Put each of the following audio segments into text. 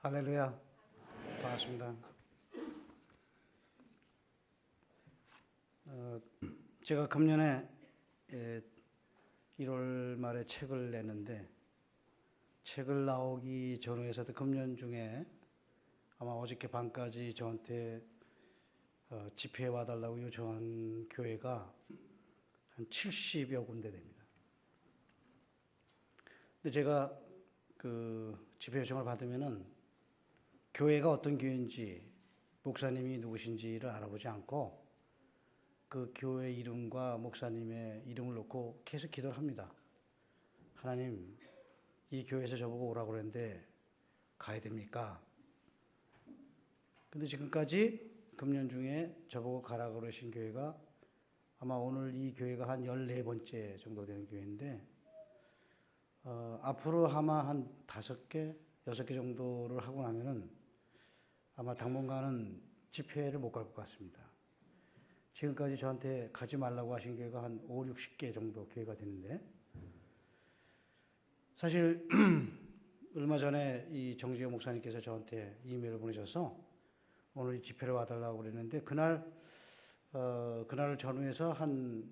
할렐루야. 반갑습니다. 제가 금년에 1월 말에 책을 냈는데, 책을 나오기 전후에서도 금년 중에 아마 어저께 밤까지 저한테 집회에 와달라고 요청한 교회가 한 70여 군데 됩니다. 근데 제가 그 집회 요청을 받으면은 교회가 어떤 교회인지, 목사님이 누구신지를 알아보지 않고 그 교회 이름과 목사님의 이름을 놓고 계속 기도를 합니다. 하나님, 이 교회에서 저보고 오라고 그랬는데 가야 됩니까? 근데 지금까지 금년 중에 저보고 가라고 그러신 교회가 아마 오늘 이 교회가 한 14번째 정도 되는 교회인데, 앞으로 아마 한 5개, 6개 정도를 하고 나면은 아마 당분간은 집회를 못 갈 것 같습니다. 지금까지 저한테 가지 말라고 하신 교회가 한 5, 60개 정도 교회가 되는데, 사실 얼마 전에 이 정지영 목사님께서 저한테 이메일을 보내셔서 오늘 이 집회를 와달라고 그랬는데, 그날을 전후해서 한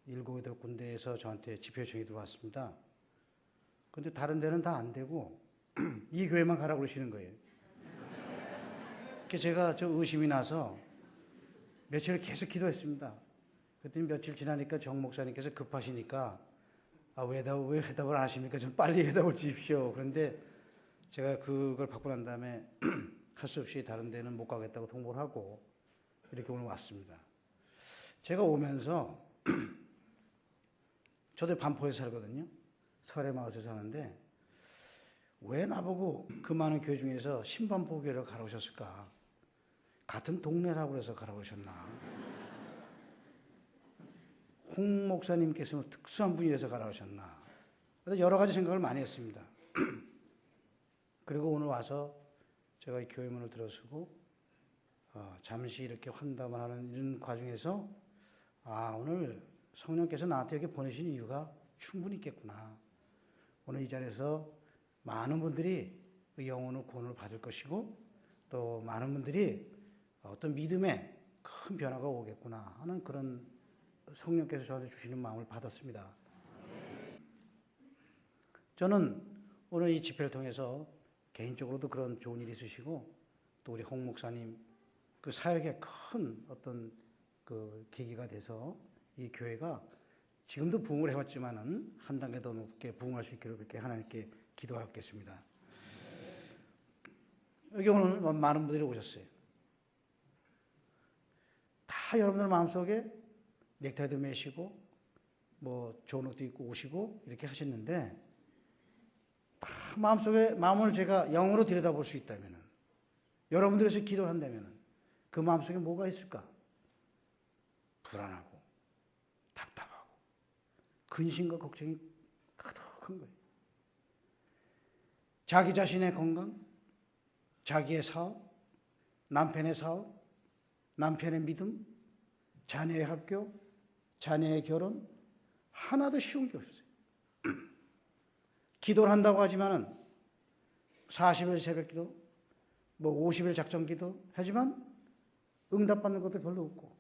7, 8군데에서 저한테 집회 요청이 들어왔습니다. 근데 다른 데는 다 안 되고 이 교회만 가라고 그러시는 거예요. 그래서 제가 좀 의심이 나서 며칠 계속 기도했습니다. 그랬더니 며칠 지나니까 정 목사님께서 급하시니까 왜 해답을 안 하십니까? 좀 빨리 해답을 주십시오. 그런데 제가 그걸 받고 난 다음에 할 수 없이 다른 데는 못 가겠다고 통보를 하고 이렇게 오늘 왔습니다. 제가 오면서 저도 반포에서 살거든요. 설해마을에서 사는데 왜 나보고 그 많은 교회 중에서 신반포 교회를 가라 오셨을까? 같은 동네라고 해서 가라 오셨나? 홍 목사님께서는 특수한 분이라서 가라 오셨나? 여러 가지 생각을 많이 했습니다. 그리고 오늘 와서 제가 이 교회 문을 들어서고 잠시 이렇게 환담을 하는 이런 과정에서 오늘 성령께서 나한테 여기 보내신 이유가 충분히 있겠구나. 오늘 이 자리에서 많은 분들이 영혼의 구원을 받을 것이고 또 많은 분들이 어떤 믿음에 큰 변화가 오겠구나 하는 그런 성령께서 저한테 주시는 마음을 받았습니다. 저는 오늘 이 집회를 통해서 개인적으로도 그런 좋은 일이 있으시고 또 우리 홍 목사님 그 사역에 큰 어떤 그 계기가 돼서 이 교회가 지금도 부흥을 해왔지만은 한 단계 더 높게 부흥할 수 있기를 그렇게 하나님께 기도하겠습니다. 여기 오늘 많은 분들이 오셨어요. 다 여러분들 마음속에 넥타이도 매시고 뭐 좋은 옷도 입고 오시고 이렇게 하셨는데, 다 마음속에 마음을 제가 영으로 들여다볼 수 있다면은, 여러분들에서 기도를 한다면은 그 마음속에 뭐가 있을까? 불안하고 답답하고 근심과 걱정이 가득한 거예요. 자기 자신의 건강, 자기의 사업, 남편의 사업, 남편의 믿음, 자녀의 학교, 자녀의 결혼, 하나도 쉬운 게 없어요. 기도를 한다고 하지만은 40일 새벽 기도, 50일 작정 기도 하지만 응답받는 것도 별로 없고,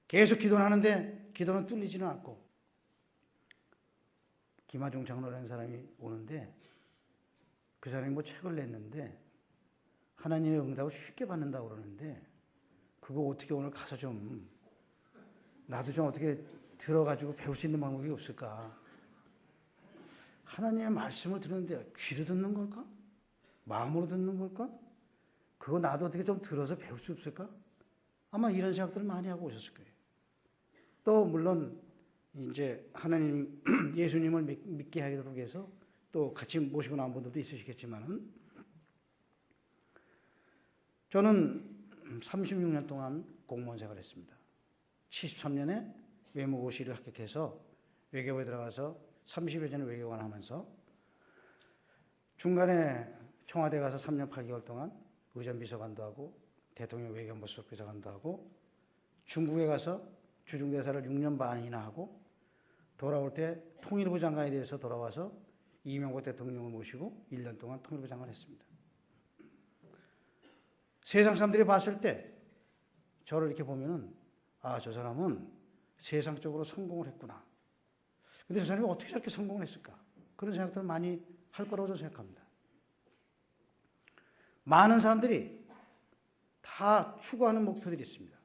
계속 기도는 하는데 기도는 뚫리지는 않고. 김하중 장로라는 사람이 오는데 그 사람이 뭐 책을 냈는데 하나님의 응답을 쉽게 받는다고 그러는데, 그거 어떻게 오늘 가서 좀 나도 좀 어떻게 들어가지고 배울 수 있는 방법이 없을까? 하나님의 말씀을 듣는데 귀로 듣는 걸까? 마음으로 듣는 걸까? 그거 나도 어떻게 좀 들어서 배울 수 없을까? 아마 이런 생각들을 많이 하고 오셨을 거예요. 또 물론 이제 하나님 예수님을 믿게 하도록 해서 또 같이 모시고 나온 분들도 있으시겠지만은, 저는 36년 동안 공무원 생활을 했습니다. 73년에 외무고시를 합격해서 외교부에 들어가서 30여 년을 외교관 하면서 중간에 청와대 가서 3년 8개월 동안 의전비서관도 하고 대통령 외교안보 수석비서관도 하고, 중국에 가서 주중대사를 6년 반이나 하고, 돌아올 때 통일부 장관에 대해서 돌아와서 이명박 대통령을 모시고 1년 동안 통일부 장관을 했습니다. 세상 사람들이 봤을 때 저를 이렇게 보면은 저 사람은 세상적으로 성공을 했구나. 근데 저 사람이 어떻게 저렇게 성공을 했을까? 그런 생각들을 많이 할 거라고 저는 생각합니다. 많은 사람들이 다 추구하는 목표들이 있습니다.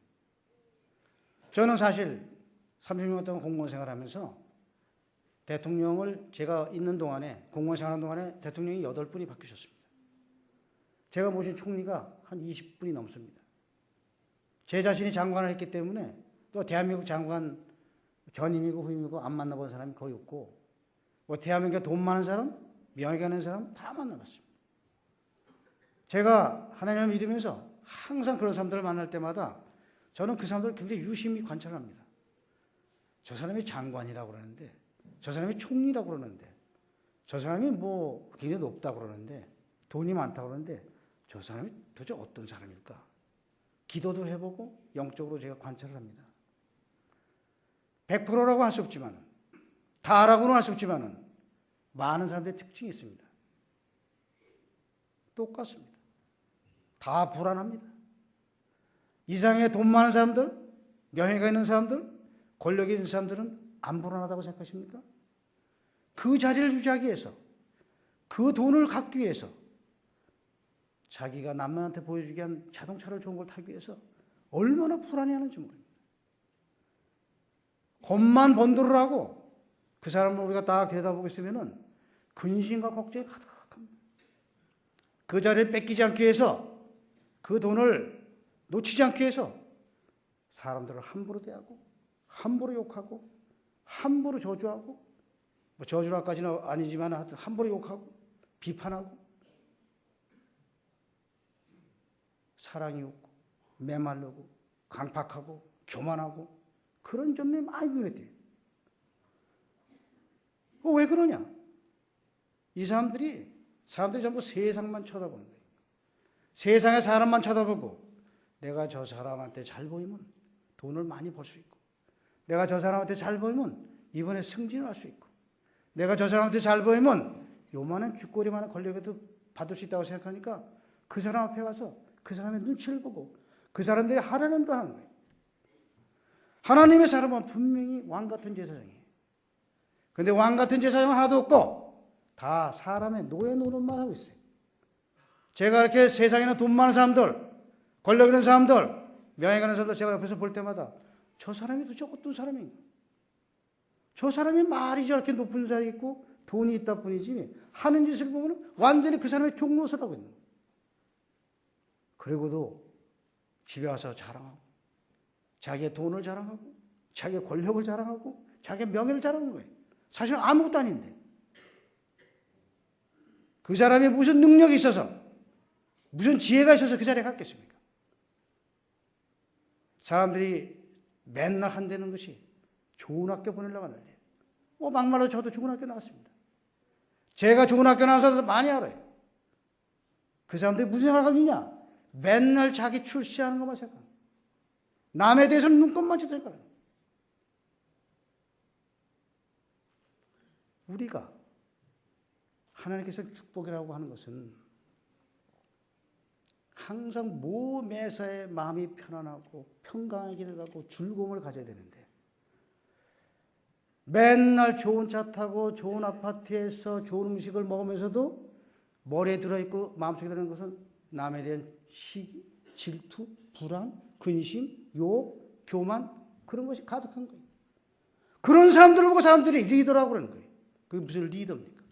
저는 사실 30년 동안 공무원 생활하면서 대통령을 제가 있는 동안에 공무원 생활하는 동안에 대통령이 8분이 바뀌셨습니다. 제가 모신 총리가 한 20분이 넘습니다. 제 자신이 장관을 했기 때문에 또 대한민국 장관 전임이고 후임이고 안 만나본 사람이 거의 없고 뭐 대한민국에 돈 많은 사람, 명예가 있는 사람 다 만나봤습니다. 제가 하나님을 믿으면서 항상 그런 사람들을 만날 때마다 저는 그 사람들을 굉장히 유심히 관찰합니다. 저 사람이 장관이라고 그러는데 저 사람이 총리라고 그러는데 저 사람이 뭐 굉장히 높다고 그러는데 돈이 많다고 그러는데 저 사람이 도대체 어떤 사람일까? 기도도 해보고 영적으로 제가 관찰을 합니다. 100%라고 할 수 없지만 다라고는 할 수 없지만 많은 사람들의 특징이 있습니다. 똑같습니다. 다 불안합니다. 이상의 돈 많은 사람들, 명예가 있는 사람들, 권력이 있는 사람들은 안 불안하다고 생각하십니까? 그 자리를 유지하기 위해서, 그 돈을 갖기 위해서, 자기가 남한테 보여주기 위한 자동차를 좋은 걸 타기 위해서 얼마나 불안해하는지 모릅니다. 겁만 번도를 하고 그 사람을 우리가 딱 들여다보고 있으면은 근심과 걱정이 가득합니다. 그 자리를 뺏기지 않기 위해서 그 돈을 놓치지 않기 위해서 사람들을 함부로 대하고 함부로 욕하고 함부로 저주하고 뭐 저주라까지는 아니지만 함부로 욕하고 비판하고 사랑이 없고 메말르고 강팍하고 교만하고 그런 점이 많이 눈에 띄어요. 왜 그러냐? 이 사람들이 전부 세상만 쳐다보는 거예요. 세상의 사람만 쳐다보고 내가 저 사람한테 잘 보이면 돈을 많이 벌 수 있고 내가 저 사람한테 잘 보이면 이번에 승진을 할 수 있고 내가 저 사람한테 잘 보이면 요만한 쥐꼬리만한 권력에도 받을 수 있다고 생각하니까 그 사람 앞에 가서 그 사람의 눈치를 보고 그 사람들이 하라는 대로 하는 거예요. 하나님의 사람은 분명히 왕같은 제사장이에요. 그런데 왕같은 제사장은 하나도 없고 다 사람의 노예 노릇만 하고 있어요. 제가 이렇게 세상에는 돈 많은 사람들, 권력 있는 사람들, 명예 가는 사람들 제가 옆에서 볼 때마다 저 사람이 도대체 어떤 사람인가? 저 사람이 말이 저렇게 높은 자리에 있고 돈이 있다 뿐이지 하는 짓을 보면 완전히 그 사람의 종노릇을 하고 있는 거예요. 그리고도 집에 와서 자랑하고 자기의 돈을 자랑하고 자기의 권력을 자랑하고 자기의 명예를 자랑하는 거예요. 사실 아무것도 아닌데 그 사람이 무슨 능력이 있어서 무슨 지혜가 있어서 그 자리에 갔겠습니까? 사람들이 맨날 한다는 것이 좋은 학교 보내려고 하는 거예요. 막말로 저도 좋은 학교 나왔습니다. 제가 좋은 학교 나와서 많이 알아요. 그 사람들이 무슨 생각을 하느냐? 맨날 자기 출시하는 것만 생각합니다. 남에 대해서는 눈곱만 쳐다봐요. 우리가 하나님께서 축복이라고 하는 것은 항상 매사에 마음이 편안하고 평강하기를 갖고 즐거움을 가져야 되는데 맨날 좋은 차 타고 좋은 아파트에서 좋은 음식을 먹으면서도 머리에 들어있고 마음속에 들어있는 것은 남에 대한 시기, 질투, 불안, 근심, 욕, 교만 그런 것이 가득한 거예요. 그런 사람들을 보고 사람들이 리더라고 그러는 거예요. 그게 무슨 리더입니까?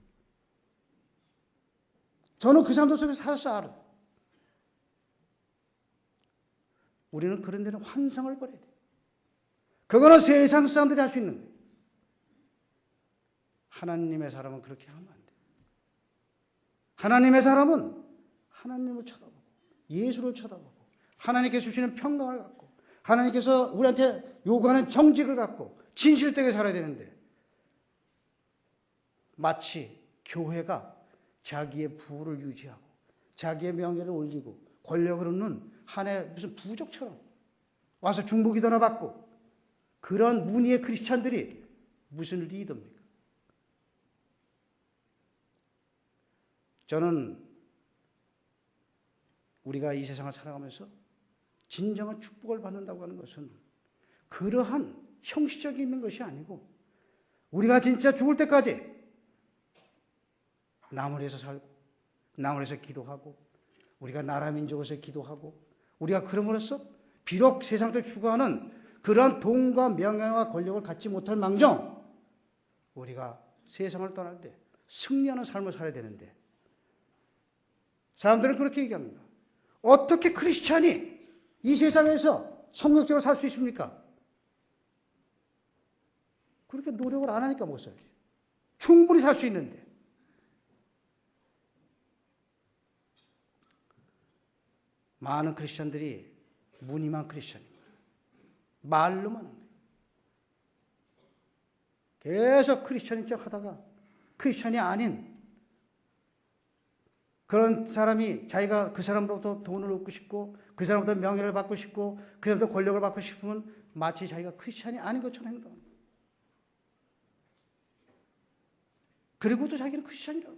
저는 그 사람들 속에서 살아서 알아요. 우리는 그런 데는 환상을 버려야 돼요. 그거는 세상 사람들이 할 수 있는 거예요. 하나님의 사람은 그렇게 하면 안 돼요. 하나님의 사람은 하나님을 쳐다보고 예수를 쳐다보고 하나님께서 주시는 평강을 갖고 하나님께서 우리한테 요구하는 정직을 갖고 진실되게 살아야 되는데 마치 교회가 자기의 부를 유지하고 자기의 명예를 올리고 권력을 얻는 한해 무슨 부족처럼 와서 중보기도나 받고 그런 무늬의 크리스찬들이 무슨 리더입니까? 저는 우리가 이 세상을 살아가면서 진정한 축복을 받는다고 하는 것은 그러한 형식적이 있는 것이 아니고 우리가 진짜 죽을 때까지 나무에서 살고 나무에서 기도하고 우리가 나라 민족에서 기도하고 우리가 그럼으로써 비록 세상에서 추구하는 그러한 돈과 명예와 권력을 갖지 못할 망정 우리가 세상을 떠날 때 승리하는 삶을 살아야 되는데 사람들은 그렇게 얘기합니다. 어떻게 크리스찬이 이 세상에서 성격적으로 살 수 있습니까? 그렇게 노력을 안 하니까 못 살지. 충분히 살 수 있는데. 많은 크리스찬들이 무늬만 크리스찬입니다. 말로만 합니다. 계속 크리스찬인 척 하다가 크리스찬이 아닌 그런 사람이 자기가 그 사람으로부터 돈을 얻고 싶고 그 사람부터 명예를 받고 싶고 그 사람부터 권력을 받고 싶으면 마치 자기가 크리스찬이 아닌 것처럼 행동합니다. 그리고도 자기는 크리스찬이라고.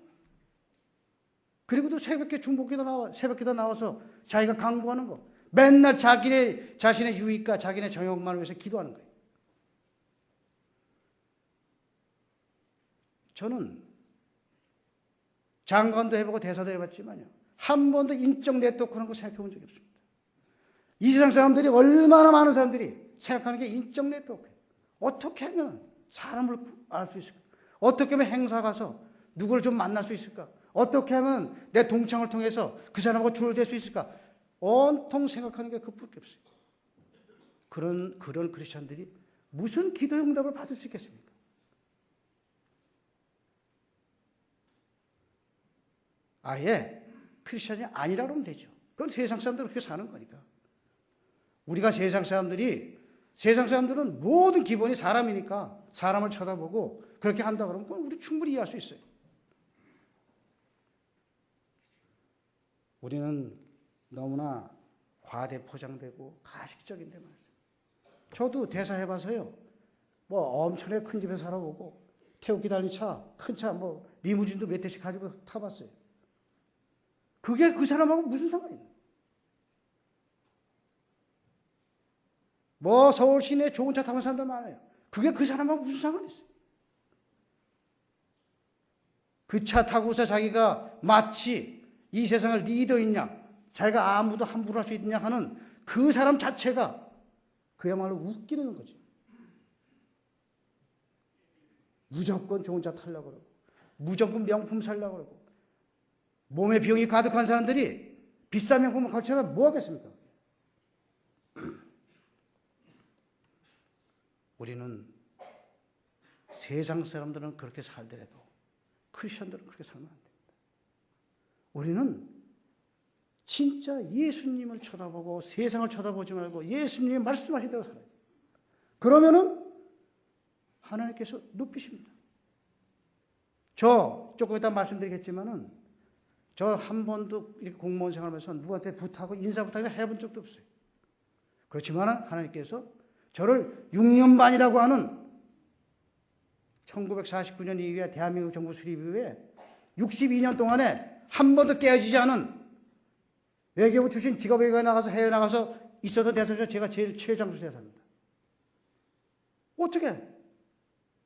그리고도 새벽에 새벽기도 나와서 자기가 강구하는 거. 맨날 자신의 유익과 자기네 정욕만을 위해서 기도하는 거예요. 저는 장관도 해보고 대사도 해봤지만요. 한 번도 인적 네트워크라는 거 생각해 본 적이 없습니다. 이 세상 사람들이 얼마나 많은 사람들이 생각하는 게 인적 네트워크예요. 어떻게 하면 사람을 알 수 있을까? 어떻게 하면 행사 가서 누구를 좀 만날 수 있을까? 어떻게 하면 내 동창을 통해서 그 사람하고 줄을 댈 수 있을까? 온통 생각하는 게 그뿐밖에 없어요. 그런 크리스천들이 무슨 기도 응답을 받을 수 있겠습니까? 아예 크리스천이 아니라고 하면 되죠. 그건 세상 사람들은 그렇게 사는 거니까. 우리가 세상 사람들은 모든 기본이 사람이니까 사람을 쳐다보고 그렇게 한다 그러면 그건 우리 충분히 이해할 수 있어요. 우리는 너무나 과대 포장되고 가식적인 데만 있어요. 저도 대사 해봐서요. 뭐 엄청나게 큰 집에 살아보고 태우기 달린 차, 큰 차, 뭐 리무진도 몇 대씩 가지고 타봤어요. 그게 그 사람하고 무슨 상관이 있나요? 뭐 서울 시내에 좋은 차 타는 사람들 많아요. 그게 그 사람하고 무슨 상관이 있어요? 그 차 타고서 자기가 마치 이 세상을 리더이냐, 자기가 아무도 함부로 할 수 있느냐 하는 그 사람 자체가 그야말로 웃기는 거죠. 무조건 좋은 차 타려고 그러고, 무조건 명품 살려고 그러고, 몸에 병이 가득한 사람들이 비싼 명품을 걸쳐면 뭐 하겠습니까? 우리는 세상 사람들은 그렇게 살더라도 크리스천들은 그렇게 살면 안 됩니다. 우리는 진짜 예수님을 쳐다보고 세상을 쳐다보지 말고 예수님이 말씀하신 대로 살아야 돼요. 그러면은 하나님께서 높이십니다. 저 조금 이따 말씀드리겠지만은 저 한 번도 이렇게 공무원 생활하면서 누구한테 부탁하고 인사 부탁을 해본 적도 없어요. 그렇지만 하나님께서 저를 6년 반이라고 하는 1949년 이후에 대한민국 정부 수립 이후에 62년 동안에 한 번도 깨어지지 않은 외교부 출신 직업외교에 나가서 해외 나가서 있어도 대사 중 제가 제일 최장수 대사입니다. 어떻게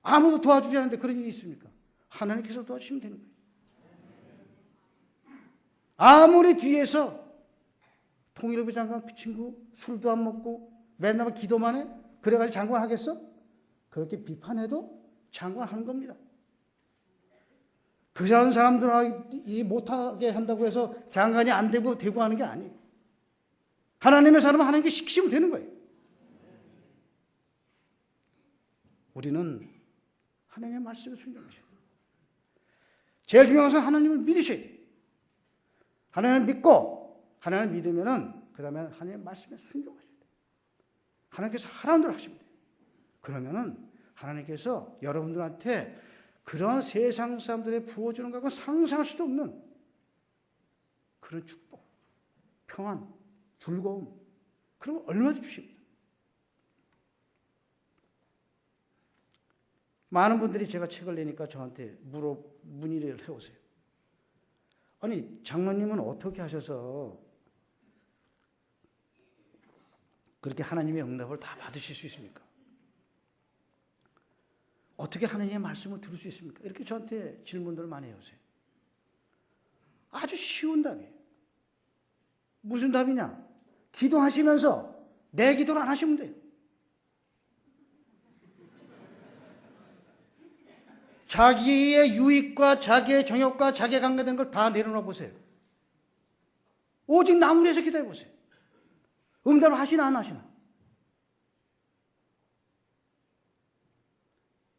아무도 도와주지 않는데 그런 일이 있습니까? 하나님께서 도와주시면 되는 거예요. 아무리 뒤에서 통일부 장관 그 친구 술도 안 먹고 맨날 기도만 해? 그래가지고 장관 하겠어? 그렇게 비판해도 장관하는 겁니다. 그 사람들이 못하게 한다고 해서 장관이 안 되고 하는 게 아니에요. 하나님의 사람은 하나님께 시키시면 되는 거예요. 우리는 하나님의 말씀에 순종하셔야 돼요. 제일 중요한 것은 하나님을 믿으셔야 돼요. 하나님을 믿고 하나님을 믿으면은 그 다음에 하나님의 말씀에 순종하셔야 돼요. 하나님께서 하라는 대로 하시면 돼요. 그러면은 하나님께서 여러분들한테 그런 세상 사람들의 부어주는 것과 상상할 수도 없는 그런 축복, 평안, 즐거움, 그런 거 얼마든지 주십니다. 많은 분들이 제가 책을 내니까 저한테 문의를 해오세요. 아니 장로님은 어떻게 하셔서 그렇게 하나님의 응답을 다 받으실 수 있습니까? 어떻게 하나님의 말씀을 들을 수 있습니까? 이렇게 저한테 질문들을 많이 해오세요. 아주 쉬운 답이에요. 무슨 답이냐? 기도하시면서 내 기도를 안 하시면 돼요. 자기의 유익과 자기의 정욕과 자기에 관계된 걸 다 내려놓아 보세요. 오직 나무를 위해서 기도해 보세요. 응답을 하시나 안 하시나.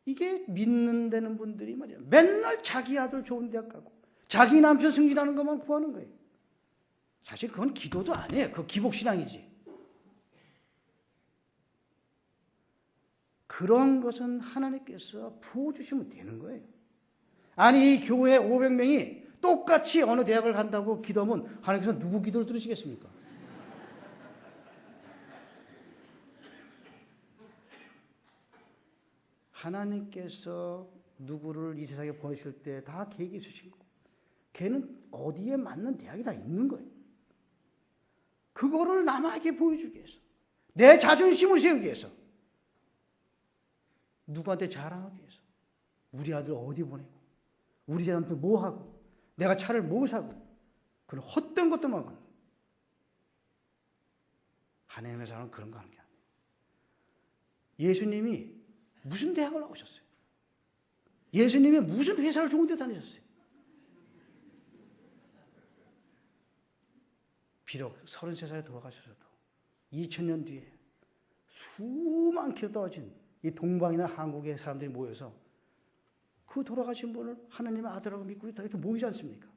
이게 믿는 데는 분들이 말이야. 맨날 자기 아들 좋은 대학 가고 자기 남편 승진하는 것만 구하는 거예요. 사실 그건 기도도 아니에요. 그거 기복신앙이지. 그런 것은 하나님께서 부어주시면 되는 거예요. 아니 이 교회 500명이 똑같이 어느 대학을 간다고 기도하면 하나님께서 누구 기도를 들으시겠습니까? 하나님께서 누구를 이 세상에 보내실 때 다 계획이 있으신 거고 걔는 어디에 맞는 대학이 다 있는 거예요. 그거를 남에게 보여주기 위해서 내 자존심을 세우기 위해서 누구한테 자랑하기 위해서 우리 아들 어디 보내고 우리 남편 뭐 하고 내가 차를 뭐 사고 그런 헛된 것들만 하는 거예요. 하나님의 사람은 그런 거 하는 게 아니에요. 예수님이 무슨 대학을 나오셨어요? 예수님이 무슨 회사를 좋은 데 다니셨어요? 비록 33살에 돌아가셔도 2000년 뒤에 수만 킬로 떨어진 이 동방이나 한국의 사람들이 모여서 그 돌아가신 분을 하나님의 아들하고 믿고 이렇게 모이지 않습니까?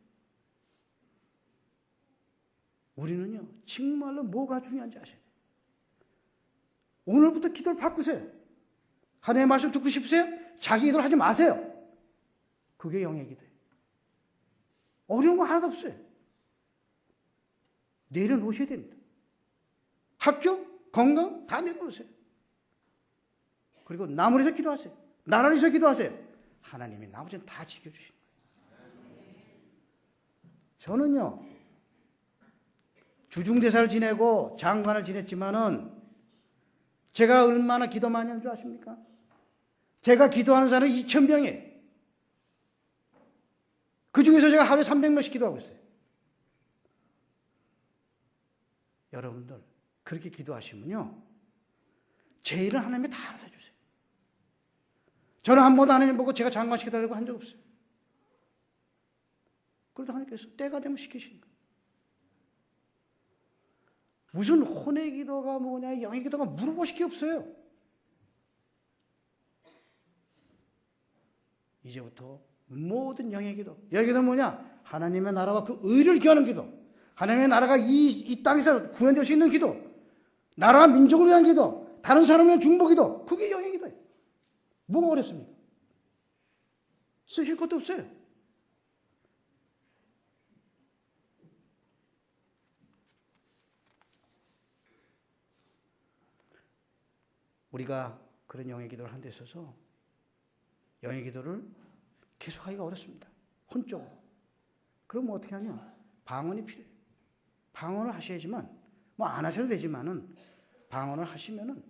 우리는요, 정말로 뭐가 중요한지 아셔야 돼요. 오늘부터 기도를 바꾸세요. 하나님의 말씀 듣고 싶으세요? 자기 기도를 하지 마세요. 그게 영의 기도예요. 어려운 거 하나도 없어요. 내려놓으셔야 됩니다. 학교, 건강 다 내려놓으세요. 그리고 나무에서 기도하세요. 나라에서 기도하세요. 하나님이 나머지는 다 지켜주시는 거예요. 저는요, 주중대사를 지내고 장관을 지냈지만은 제가 얼마나 기도 많이 한 줄 아십니까? 제가 기도하는 사람은 2000명이에요. 그 중에서 제가 하루에 300명씩 기도하고 있어요. 여러분들 그렇게 기도하시면요, 제 일은 하나님이 다 알아서 해주세요. 저는 한 번도 하나님 보고 제가 장관 시켜달라고 한 적 없어요. 그러다 하나님께서 때가 되면 시키시는 거예요. 무슨 혼의 기도가 뭐냐, 영의 기도가 물어보실 게 없어요. 이제부터 모든 영의 기도, 영의 기도는 뭐냐? 하나님의 나라와 그 의를 기하는 기도, 하나님의 나라가 이 땅에서 구현될 수 있는 기도, 나라와 민족을 위한 기도, 다른 사람을 위한 중보 기도, 그게 영의 기도예요. 뭐가 어렵습니까? 쓰실 것도 없어요. 우리가 그런 영의 기도를 한 데 있어서 영의 기도를 계속하기가 어렵습니다. 혼적으로. 그럼 뭐 어떻게 하냐? 방언이 필요해요. 방언을 하셔야지만, 뭐 안 하셔도 되지만은 방언을 하시면은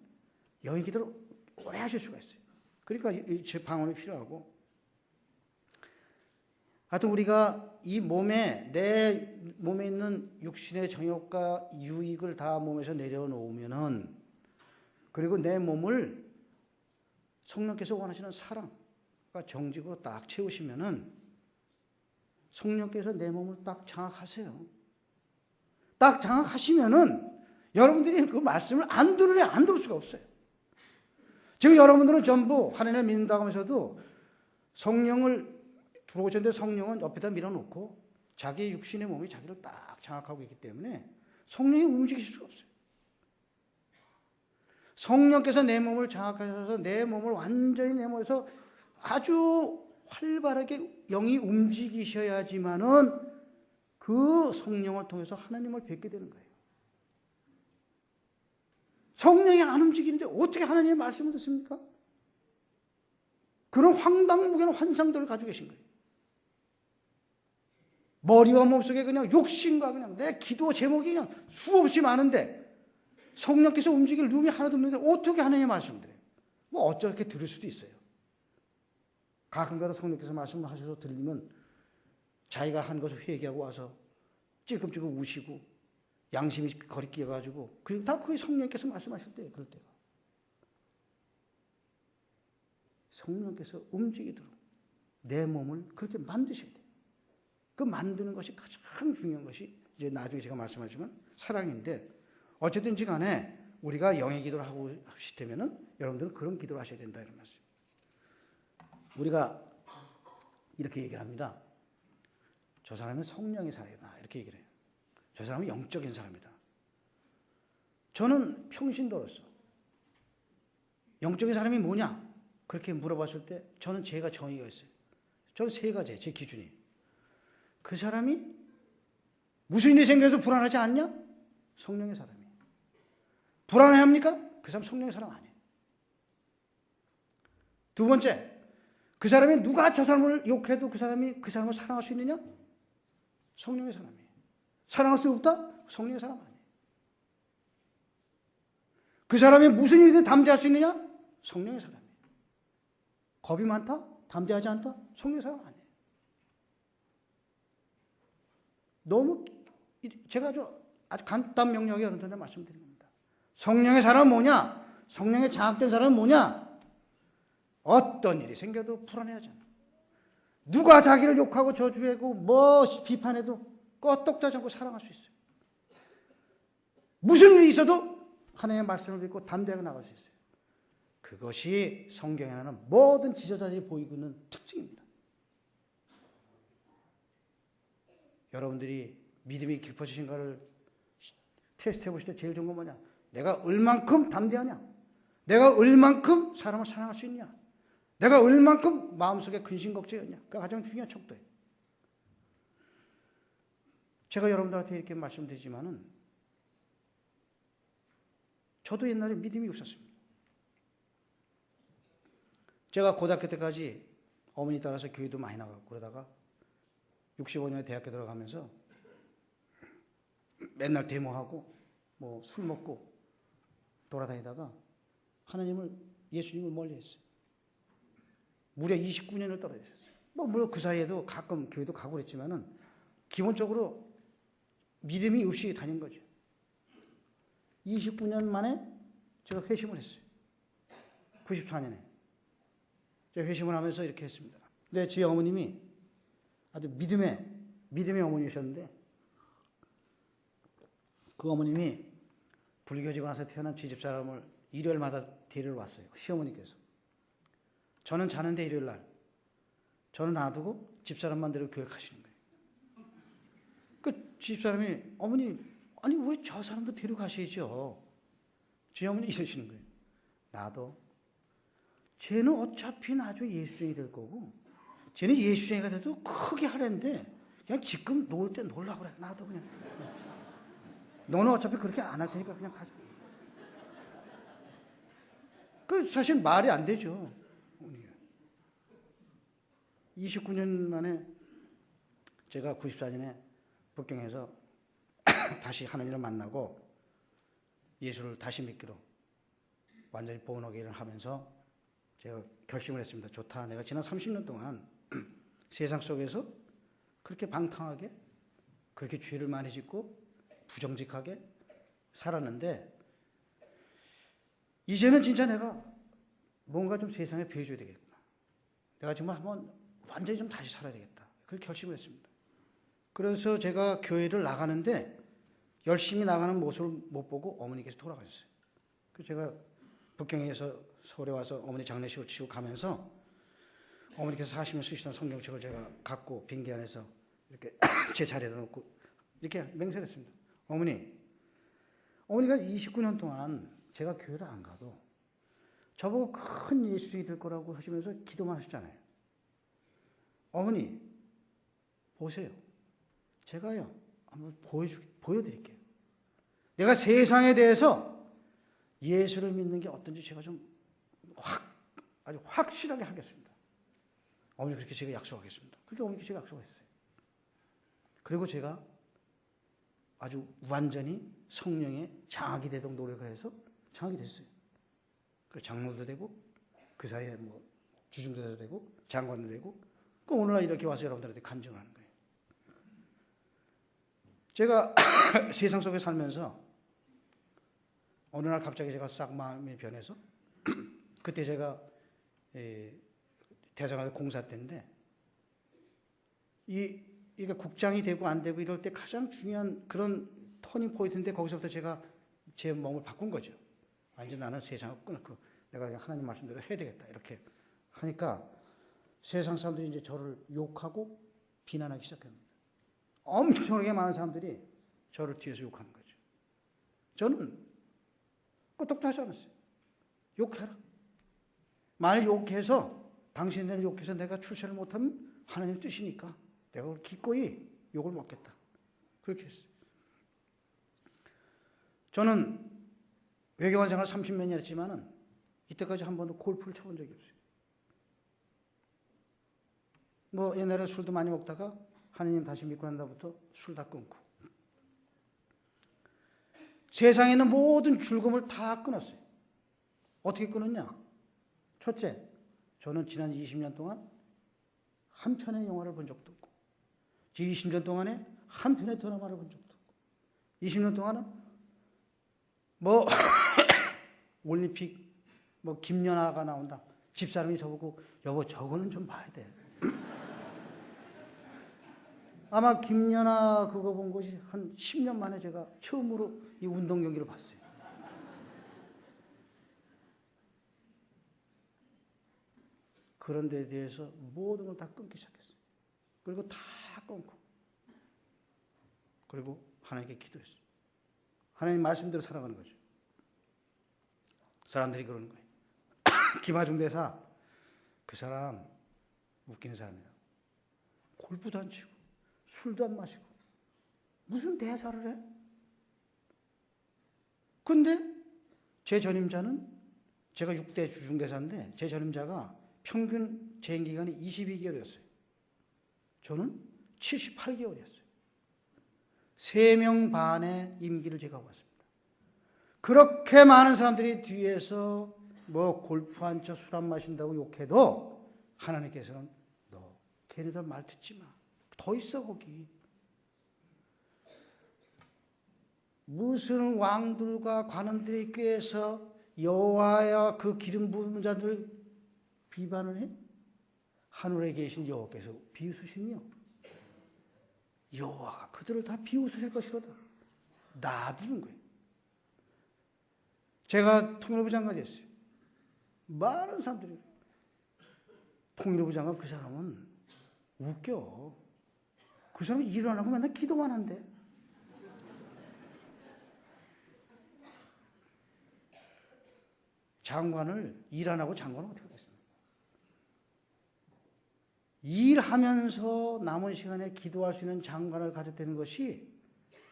영의 기도를 오래 하실 수가 있어요. 그러니까 제 방언이 필요하고. 하여튼 우리가 이 몸에, 내 몸에 있는 육신의 정욕과 유익을 다 몸에서 내려놓으면은, 그리고 내 몸을 성령께서 원하시는 사랑과 정직으로 딱 채우시면은 성령께서 내 몸을 딱 장악하세요. 딱 장악하시면은 여러분들이 그 말씀을 안 들을 수가 없어요. 지금 여러분들은 전부 하나님을 믿는다고 하면서도 성령을 들어오셨는데 성령은 옆에다 밀어놓고 자기 육신의 몸이 자기를 딱 장악하고 있기 때문에 성령이 움직일 수가 없어요. 성령께서 내 몸을 장악하셔서 내 몸을 완전히 내 몸에서 아주 활발하게 영이 움직이셔야지만은 그 성령을 통해서 하나님을 뵙게 되는 거예요. 성령이 안 움직이는데 어떻게 하나님의 말씀을 듣습니까? 그런 황당무계한 환상들을 가지고 계신 거예요. 머리와 몸속에 그냥 욕심과 그냥 내 기도 제목이 그냥 수없이 많은데 성령께서 움직일 룸이 하나도 없는데 어떻게 하느냐 말씀드려요. 뭐 어쩌게 들을 수도 있어요. 가끔가다 성령께서 말씀하셔서 들리면 자기가 한 것을 회개하고 와서 찔끔찔끔 우시고 양심이 거리끼어가지고 그리고 다 그게 성령께서 말씀하실 때예요. 그럴 때가. 성령께서 움직이도록 내 몸을 그렇게 만드셔야 돼요. 그 만드는 것이 가장 중요한 것이 이제 나중에 제가 말씀하지만 사랑인데 어쨌든지 간에 우리가 영의 기도를 하고 싶다면은 여러분들은 그런 기도를 하셔야 된다 이런 말씀. 우리가 이렇게 얘기를 합니다. 저 사람은 성령의 사람이다 이렇게 얘기를 해요. 저 사람은 영적인 사람이다. 저는 평신도로서 영적인 사람이 뭐냐 그렇게 물어봤을 때 저는 제가 정의가 있어요. 저는 세 가지예요. 제 기준이. 그 사람이 무슨 일이 생겨서 불안하지 않냐? 성령의 사람이에요. 불안해합니까? 그 사람 성령의 사람 아니에요. 두 번째, 그 사람이 누가 저 사람을 욕해도 그 사람이 그 사람을 사랑할 수 있느냐? 성령의 사람이에요. 사랑할 수 없다? 성령의 사람 아니에요. 그 사람이 무슨 일이든 담대할 수 있느냐? 성령의 사람이에요. 겁이 많다? 담대하지 않다? 성령의 사람 아니에요. 너무 제가 아주 간단 명료하게 여러분들한테 말씀드린 겁니다. 성령의 사람은 뭐냐? 성령에 장악된 사람은 뭐냐? 어떤 일이 생겨도 불안해하지 않아. 누가 자기를 욕하고 저주하고 뭐 비판해도 껐떡하지 않고 사랑할 수 있어요. 무슨 일이 있어도 하나님의 말씀을 믿고 담대하게 나갈 수 있어요. 그것이 성경에 하는 모든 지도자들이 보이고 있는 특징입니다. 여러분들이 믿음이 깊어지신가를 테스트해 보실 때 제일 좋은 건 뭐냐? 내가 얼만큼 담대하냐? 내가 얼만큼 사람을 사랑할 수 있냐? 내가 얼만큼 마음속에 근심 걱정이 없냐? 그게 가장 중요한 척도예요. 제가 여러분들한테 이렇게 말씀드리지만은 저도 옛날에 믿음이 없었습니다. 제가 고등학교 때까지 어머니 따라서 교회도 많이 나가고 그러다가 65년에 대학교 들어가면서 맨날 데모하고 뭐 술 먹고 돌아다니다가 하나님을 예수님을 멀리했어요. 무려 29년을 떨어졌어요. 뭐 물론 그 사이에도 가끔 교회도 가고 그랬지만은 기본적으로 믿음이 없이 다닌 거죠. 29년 만에 제가 회심을 했어요. 94년에 제가 회심을 하면서 이렇게 했습니다. 근데 제 어머님이 아주 믿음의 어머니셨는데 그 어머님이 불교 집안에서 태어난 제 집사람을 일요일마다 데리러 왔어요. 시어머니께서. 저는 자는데 일요일 날 저는 놔두고 집사람만 데리고 교회 가시는 거예요. 그 집사람이 어머니 아니 왜 저 사람도 데려가셔야죠. 제 어머니 이러시는 거예요. 나도 쟤는 어차피 나중에 예수쟁이 될 거고 쟤는 예수쟁이가 돼도 크게 하려는데 그냥 지금 놀 때 놀라고 그래. 나도 그냥 너는 어차피 그렇게 안 할 테니까 그냥 가자. 그 사실 말이 안 되죠. 29년 만에 제가 94년에 북경에서 다시 하나님을 만나고 예수를 다시 믿기로 완전히 본어게인을 하면서 제가 결심을 했습니다. 좋다. 내가 지난 30년 동안 세상 속에서 그렇게 방탕하게 그렇게 죄를 많이 짓고 부정직하게 살았는데 이제는 진짜 내가 뭔가 좀 세상에 배워줘야 되겠구나. 내가 정말 한번 완전히 좀 다시 살아야 되겠다. 그렇게 결심을 했습니다. 그래서 제가 교회를 나가는데 열심히 나가는 모습을 못 보고 어머니께서 돌아가셨어요. 그래서 제가 북경에서 서울에 와서 어머니 장례식을 치고 가면서 어머니께서 사시면 쓰시던 성경책을 제가 갖고 빙기 안에서 이렇게 제 자리에다 놓고 이렇게 맹세를 했습니다. 어머니가 29년 동안 제가 교회를 안 가도 저보고 큰 예수님이 될 거라고 하시면서 기도만 하셨잖아요. 어머니 보세요. 제가요 한번 보여드릴게요. 내가 세상에 대해서 예수를 믿는 게 어떤지 제가 좀 아주 확실하게 하겠습니다. 어머니 그렇게 제가 약속하겠습니다. 그렇게 어머니께 제가 약속했어요. 그리고 제가 아주 완전히 성령의 장악이 되도록 노력을 해서 장악이 됐어요. 그 장로도 되고 그 사이에 뭐 주중대도 되고 장관도 되고 그 오늘날 이렇게 와서 여러분들한테 간증하는 거예요. 제가 세상 속에 살면서 어느 날 갑자기 제가 싹 마음이 변해서 그때 제가 대사관 공사 때인데 이게 국장이 되고 안 되고 이럴 때 가장 중요한 그런 터닝 포인트인데 거기서부터 제가 제 몸을 바꾼 거죠. 이제 나는 세상을 끊고 내가 하나님 말씀대로 해야 되겠다 이렇게 하니까 세상 사람들이 이제 저를 욕하고 비난하기 시작합니다. 엄청나게 많은 사람들이 저를 뒤에서 욕하는 거죠. 저는 끄떡도 하지 않았어요. 욕해라. 만약 욕해서 당신네를 욕해서 내가 출세를 못하면 하나님 뜻이니까 내가 기꺼이 욕을 먹겠다. 그렇게 했어요. 저는 외교관 생활 30몇 년 했지만은 이때까지 한 번도 골프를 쳐본 적이 없어요. 뭐 옛날에 술도 많이 먹다가 하나님 다시 믿고 난 다음부터 술 다 끊고 세상에 있는 모든 즐거움을 다 끊었어요. 어떻게 끊었냐? 첫째, 저는 지난 20년 동안 한 편의 영화를 본 적도 없고 20년 동안에 한 편의 드라마를 본 적도 없고 20년 동안은 뭐 올림픽 뭐 김연아가 나온다. 집사람이 저보고 여보 저거는 좀 봐야 돼. 아마 김연아 그거 본 것이 한 10년 만에 제가 처음으로 이 운동 경기를 봤어요. 그런 데에 대해서 모든 걸 다 끊기 시작했어요. 그리고 다 끊고 그리고 하나님께 기도했어요. 하나님 말씀대로 살아가는 거죠. 사람들이 그러는 거예요. 김하중 대사 그 사람 웃기는 사람이다. 골프도 안 치고 술도 안 마시고 무슨 대사를 해? 근데 제 전임자는 제가 6대 주중대사인데 제 전임자가 평균 재임 기간이 22개월이었어요. 저는 78개월이었어요. 3명 반의 임기를 제가 하고 왔습니다. 그렇게 많은 사람들이 뒤에서 뭐 골프 안 쳐 술 안 마신다고 욕해도 하나님께서는 너 걔네들 말 듣지 마. 더 있어 거기. 무슨 왕들과 관원들이 꾀해서 여호와야 그 기름 부은 자들 비반을 해? 하늘에 계신 여호와께서 비웃으시며 여호와가 그들을 다 비웃으실 것이로다. 놔두는 거예요. 제가 통일부 장관이 됐어요. 많은 사람들이 통일부 장관 그 사람은 웃겨. 그 사람은 일을 안 하고 맨날 기도만 한대. 장관을 일 안 하고 장관은 어떻게 하겠습니까? 일하면서 남은 시간에 기도할 수 있는 장관을 가졌다는 것이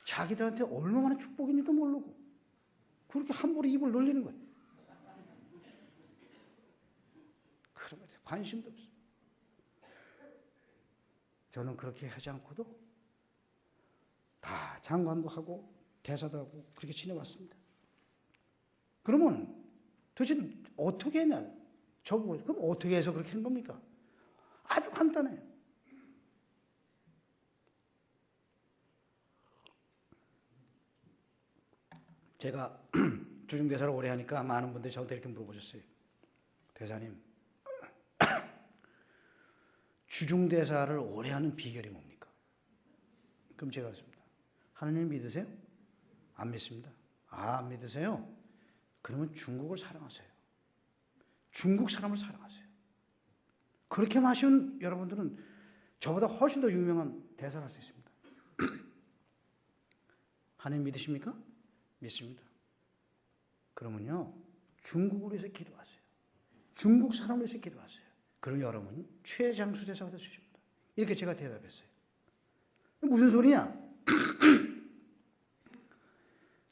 자기들한테 얼마나 축복인지도 모르고 그렇게 함부로 입을 놀리는 거예요. 그런 것에 관심도 없어요. 저는 그렇게 하지 않고도 다 장관도 하고 대사도 하고 그렇게 지내왔습니다. 그러면 도대체 어떻게 했냐? 저보고 그럼 어떻게 해서 그렇게 한 겁니까? 아주 간단해요. 제가 주중대사를 오래 하니까 많은 분들이 저한테 이렇게 물어보셨어요. 대사님, 주중대사를 오래 하는 비결이 뭡니까? 그럼 제가 그랬습니다. 하나님 믿으세요? 안 믿습니다. 안 믿으세요? 그러면 중국을 사랑하세요. 중국 사람을 사랑하세요. 그렇게 마시면 여러분들은 저보다 훨씬 더 유명한 대사를 할 수 있습니다. 하나님 믿으십니까? 믿습니다. 그러면요, 중국을 위해서 기도하세요. 중국 사람을 위해서 기도하세요. 그럼 여러분 최장수 대사가 될 수 있습니다. 이렇게 제가 대답했어요. 무슨 소리냐?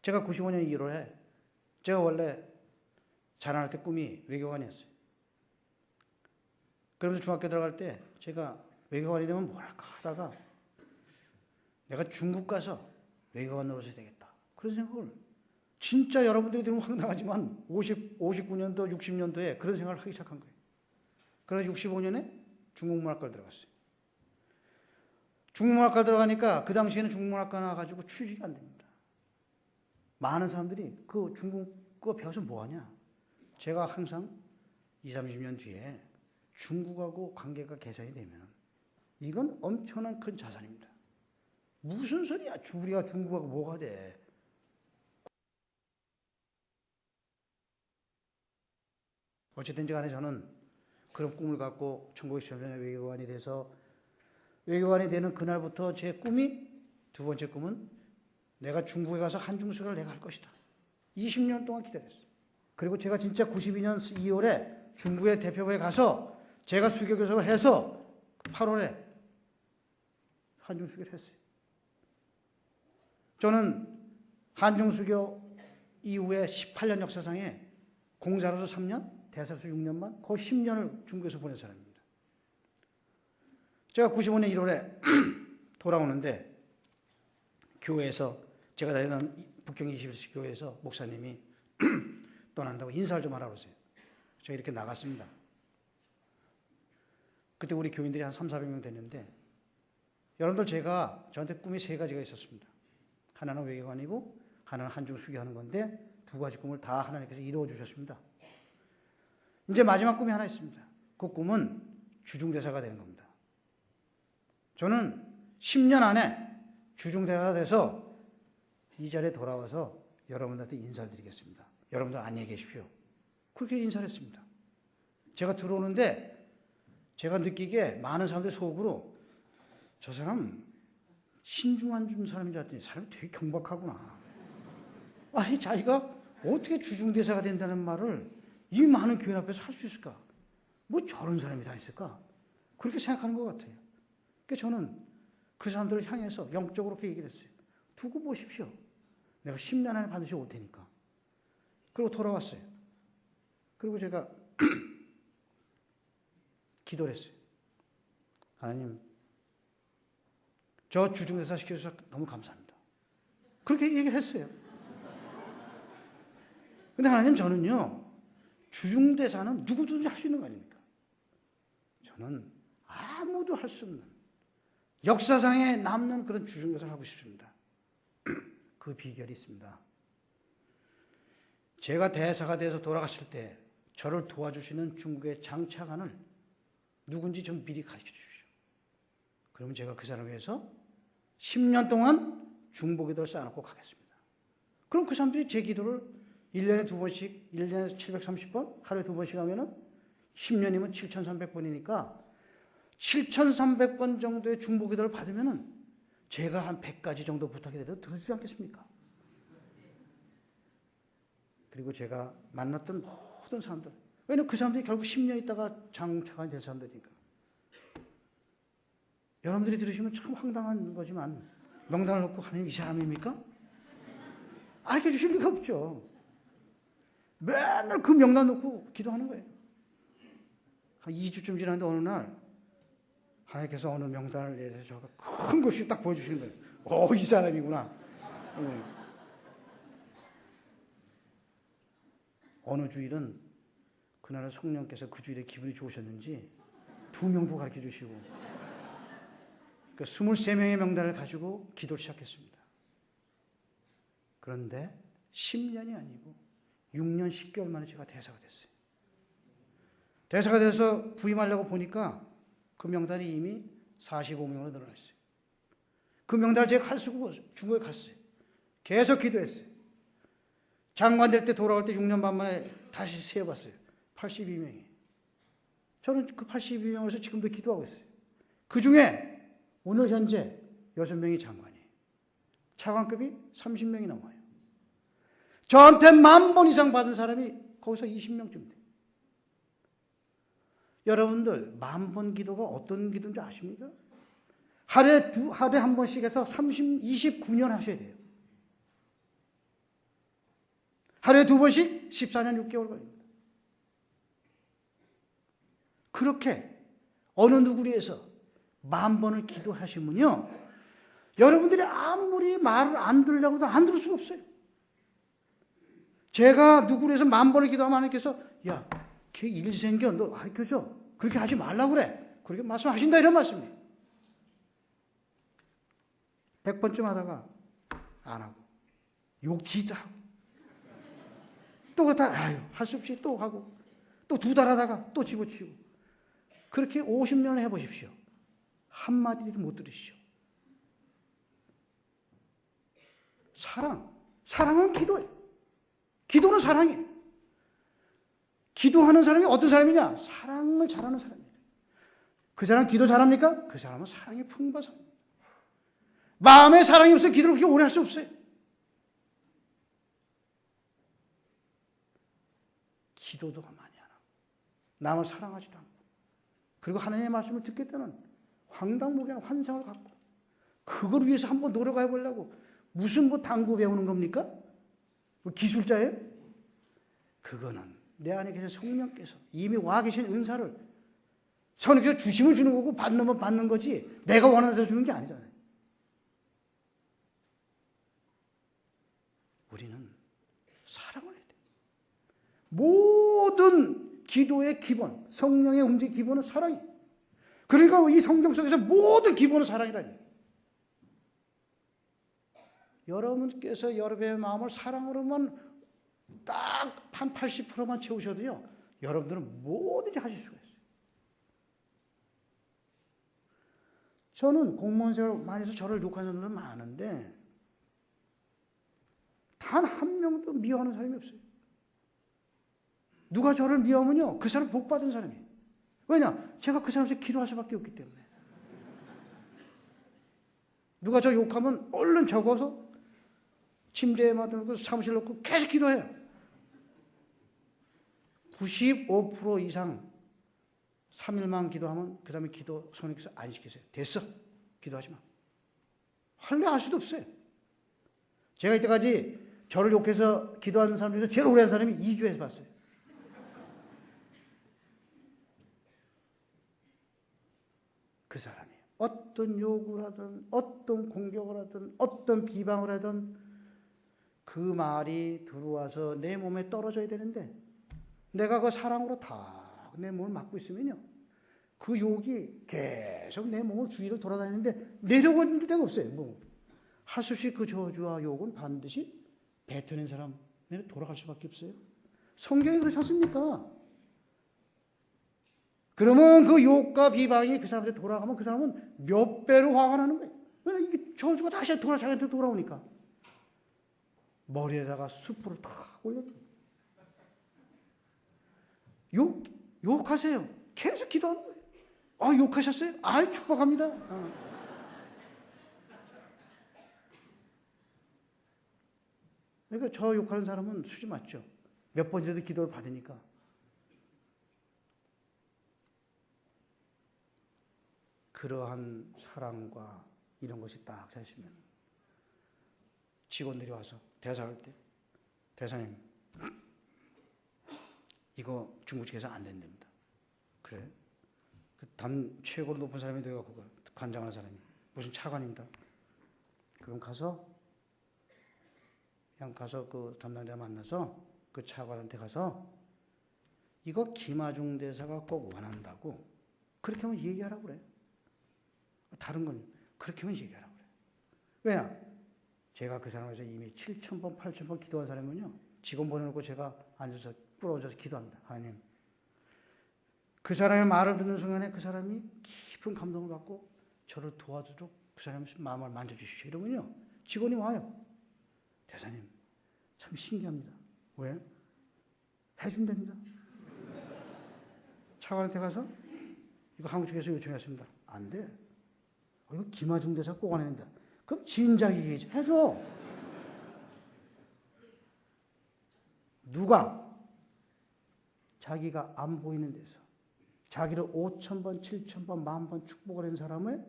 제가 95년 1월에 제가 원래 자라날 때 꿈이 외교관이었어요. 그러면서 중학교 들어갈 때 제가 외교관이 되면 뭐랄까 하다가 내가 중국 가서 외교관 노릇이 되겠다. 그런 생각을 진짜 여러분들이 들으면 황당하지만 59년도, 60년도에 그런 생각을 하기 시작한 거예요. 그래서 65년에 중국문학과를 들어갔어요. 중국문학과 들어가니까 그 당시에는 중국문학과 나와가지고 취직이 안 됩니다. 많은 사람들이 그 중국어 배워서 뭐하냐. 제가 항상 20, 30년 뒤에 중국하고 관계가 개선이 되면 이건 엄청난 큰 자산입니다. 무슨 소리야. 우리가 중국하고 뭐가 돼. 어쨌든 간에 저는 그런 꿈을 갖고 1917년에 외교관이 돼서 외교관이 되는 그날부터 제 꿈이 두 번째 꿈은 내가 중국에 가서 한중수교를 내가 할 것이다. 20년 동안 기다렸어요. 그리고 제가 진짜 92년 2월에 중국의 대표부에 가서 제가 수교교섭을 해서 8월에 한중수교를 했어요. 저는 한중수교 이후에 18년 역사상에 공자로서 3년, 대사로서 6년만, 거의 10년을 중국에서 보낸 사람입니다. 제가 95년 1월에 돌아오는데 교회에서 제가 다니는 북경 21시 교회에서 목사님이 떠난다고 인사를 좀 하라고 그러세요. 제가 이렇게 나갔습니다. 그때 우리 교인들이 한 3, 400명 됐는데 여러분들 저한테 꿈이 세 가지가 있었습니다. 하나는 외교관이고 하나는 한중 수교하는 건데 두 가지 꿈을 다 하나님께서 이루어 주셨습니다. 이제 마지막 꿈이 하나 있습니다. 그 꿈은 주중대사가 되는 겁니다. 저는 10년 안에 주중대사가 돼서 이 자리에 돌아와서 여러분들한테 인사를 드리겠습니다. 여러분들 안녕히 계십시오. 그렇게 인사를 했습니다. 제가 들어오는데 제가 느끼기에 많은 사람들이 속으로 저 사람 신중한 사람인 줄 알았더니 사람이 되게 경박하구나. 아니 자기가 어떻게 주중대사가 된다는 말을 이 많은 교인 앞에서 할 수 있을까? 뭐 저런 사람이 다 있을까? 그렇게 생각하는 것 같아요. 그러니까 저는 그 사람들을 향해서 영적으로 그렇게 얘기를 했어요. 두고 보십시오. 내가 10년 안에 반드시 올 테니까. 그리고 돌아왔어요. 그리고 제가 기도를 했어요. 하나님, 저 주중대사 시켜주셔서 너무 감사합니다. 그렇게 얘기를 했어요. 근데 하나님, 저는요, 주중대사는 누구든지 할 수 있는 거 아닙니까? 저는 아무도 할 수 없는 역사상에 남는 그런 주중대사를 하고 싶습니다. 그 비결이 있습니다. 제가 대사가 돼서 돌아갔을 때 저를 도와주시는 중국의 장차관을 누군지 좀 미리 가르쳐 주십시오. 그러면 제가 그 사람을 위해서 10년 동안 중보기도를 쌓아놓고 가겠습니다. 그럼 그 사람들이 제 기도를 1년에 2번씩, 1년에 730번, 하루에 2번씩 하면은 10년이면 7,300번이니까 7,300번 정도의 중보기도를 받으면은 제가 한 100가지 정도 부탁해도 들어주지 않겠습니까? 그리고 제가 만났던 모든 사람들, 왜냐면 그 사람들이 결국 10년 있다가 장차관이 된 사람들이니까. 여러분들이 들으시면 참 황당한 거지만 명단을 놓고 하나님 이 사람입니까? 알려 주실 리가 없죠. 맨날 그 명단 놓고 기도하는 거예요. 한 2주쯤 지났는데 어느 날 하나님께서 어느 명단을 내서 큰 것이 딱 보여주시는 거예요. 이 사람이구나. 어느 주일은 그날은 성령께서 그 주일에 기분이 좋으셨는지 2명도 가르쳐 주시고 그 23명의 명단을 가지고 기도를 시작했습니다. 그런데 10년이 아니고 6년 10개월 만에 제가 대사가 됐어요. 대사가 돼서 부임하려고 보니까 그 명단이 이미 45명으로 늘어났어요. 그 명단을 제가 가지고 중국에 갔어요. 계속 기도했어요. 장관 될 때 돌아올 때 6년 반 만에 다시 세어봤어요. 82명이. 저는 그 82명에서 지금도 기도하고 있어요. 그 중에 오늘 현재 6명이 장관이에요. 차관급이 30명이 넘어요. 저한테 10,000번 이상 받은 사람이 거기서 20명쯤 돼요. 여러분들 10,000번 기도가 어떤 기도인지 아십니까? 하루에 한 번씩 해서 29년 하셔야 돼요. 하루에 2번씩 14년 6개월 걸립니다. 그렇게 어느 누구를 위해서 10,000번을 기도하시면요, 여러분들이 아무리 말을 안 들으려고 해도 안 들을 수가 없어요. 제가 누구를 해서 10,000번을 기도하면 하나님께서 야, 걔 일 생겨. 너 가르쳐줘. 그렇게 하지 말라고 그래. 그렇게 말씀하신다 이런 말씀이에요. 100번쯤 하다가 안 하고 욕 뒤도 하고 또 그러다 할 수 없이 또 하고 또 2달 하다가 또 집어치우고 그렇게 50년을 해보십시오. 한마디도 못 들으시죠. 사랑은 기도예요. 기도는 사랑이에요. 기도하는 사람이 어떤 사람이냐? 사랑을 잘하는 사람이에요. 그 사람 기도 잘합니까? 그 사람은 사랑이 풍부한 사람입니다. 마음에 사랑이 없으면 기도를 그렇게 오래 할 수 없어요. 기도도 많이 안 하고 남을 사랑하지도 않고 그리고 하나님의 말씀을 듣겠다는 황당무계한 환상을 갖고 그걸 위해서 한번 노력해 보려고 무슨 당구 배우는 겁니까? 기술자예요? 그거는 내 안에 계신 성령께서 이미 와 계신 은사를 성령께서 주심을 주는 거고 받는 건 받는 거지 내가 원하는 대로 주는 게 아니잖아요. 우리는 사랑을 해야 돼요. 모든 기도의 기본, 성령의 움직임 기본은 사랑이에요. 그러니까 이 성경 속에서 모든 기본은 사랑이라니. 여러분께서 여러분의 마음을 사랑으로만 딱 한 80%만 채우셔도요, 여러분들은 뭐든지 하실 수가 있어요. 저는 공무원 생활 많이 해서 저를 욕하는 사람들 많은데 단 한 명도 미워하는 사람이 없어요. 누가 저를 미워하면요, 그 사람 복 받은 사람이에요. 왜냐? 제가 그 사람한테 기도할 수밖에 없기 때문에. 누가 저 욕하면 얼른 적어서 침대에 만들고 사무실 놓고 계속 기도해요. 95% 이상 3일만 기도하면 그 다음에 기도 성령께서 안 시키세요. 됐어. 기도하지 마. 할래 할 수도 없어요. 제가 이때까지 저를 욕해서 기도하는 사람 중에서 제일 오래 한 사람이 2주에서 봤어요. 그 사람이 어떤 욕을 하든 어떤 공격을 하든 어떤 비방을 하든 그 말이 들어와서 내 몸에 떨어져야 되는데 내가 그 사랑으로 다 내 몸을 막고 있으면요, 그 욕이 계속 내 몸을 주위를 돌아다니는데 내려오는 데가 없어요. 할 수 없이 그 저주와 욕은 반드시 뱉어낸 사람에 돌아갈 수밖에 없어요. 성경이 그러셨습니까? 그러면 그 욕과 비방이 그 사람한테 돌아가면 그 사람은 몇 배로 화가 나는 거예요. 왜냐면 이게 저주가 다시 자기한테 돌아오니까. 머리에다가 숯불을 탁 올려요. 욕하세요. 계속 기도하는 거예요. 욕하셨어요? 축복합니다. 그러니까 저 욕하는 사람은 수지 맞죠. 몇 번이라도 기도를 받으니까. 그러한 사랑과 이런 것이 딱 자시면 직원들이 와서 대사할 때, 대사님, 이거 중국 측에서 안 된답니다. 그래? 그 최고로 높은 사람이 내가 그거 관장한 사람이 무슨 차관입니다. 그럼 그냥 가서 그 담당자 만나서 그 차관한테 가서 이거 김하중 대사가 꼭 원한다고 그렇게 하면 얘기하라고 그래. 다른 건 그렇게 하면 얘기하라고 그래. 왜냐? 제가 그 사람에서 이미 7,000번, 8,000번 기도한 사람은요, 직원 보내놓고 제가 앉아서 부러져서 기도합니다. 하나님, 그 사람의 말을 듣는 순간에 그 사람이 깊은 감동을 받고 저를 도와주도록 그 사람의 마음을 만져주십시오. 이러면요, 직원이 와요. 대사님, 참 신기합니다. 왜? 해준답니다. 차관한테 가서 이거 한국 측에서 요청했습니다. 안 돼. 이거 김하중 대사 꼭 안 합니다. 그럼 진작에 해줘. 누가 자기가 안 보이는 데서 자기를 5,000번, 7,000번, 10,000번 축복을 한 사람을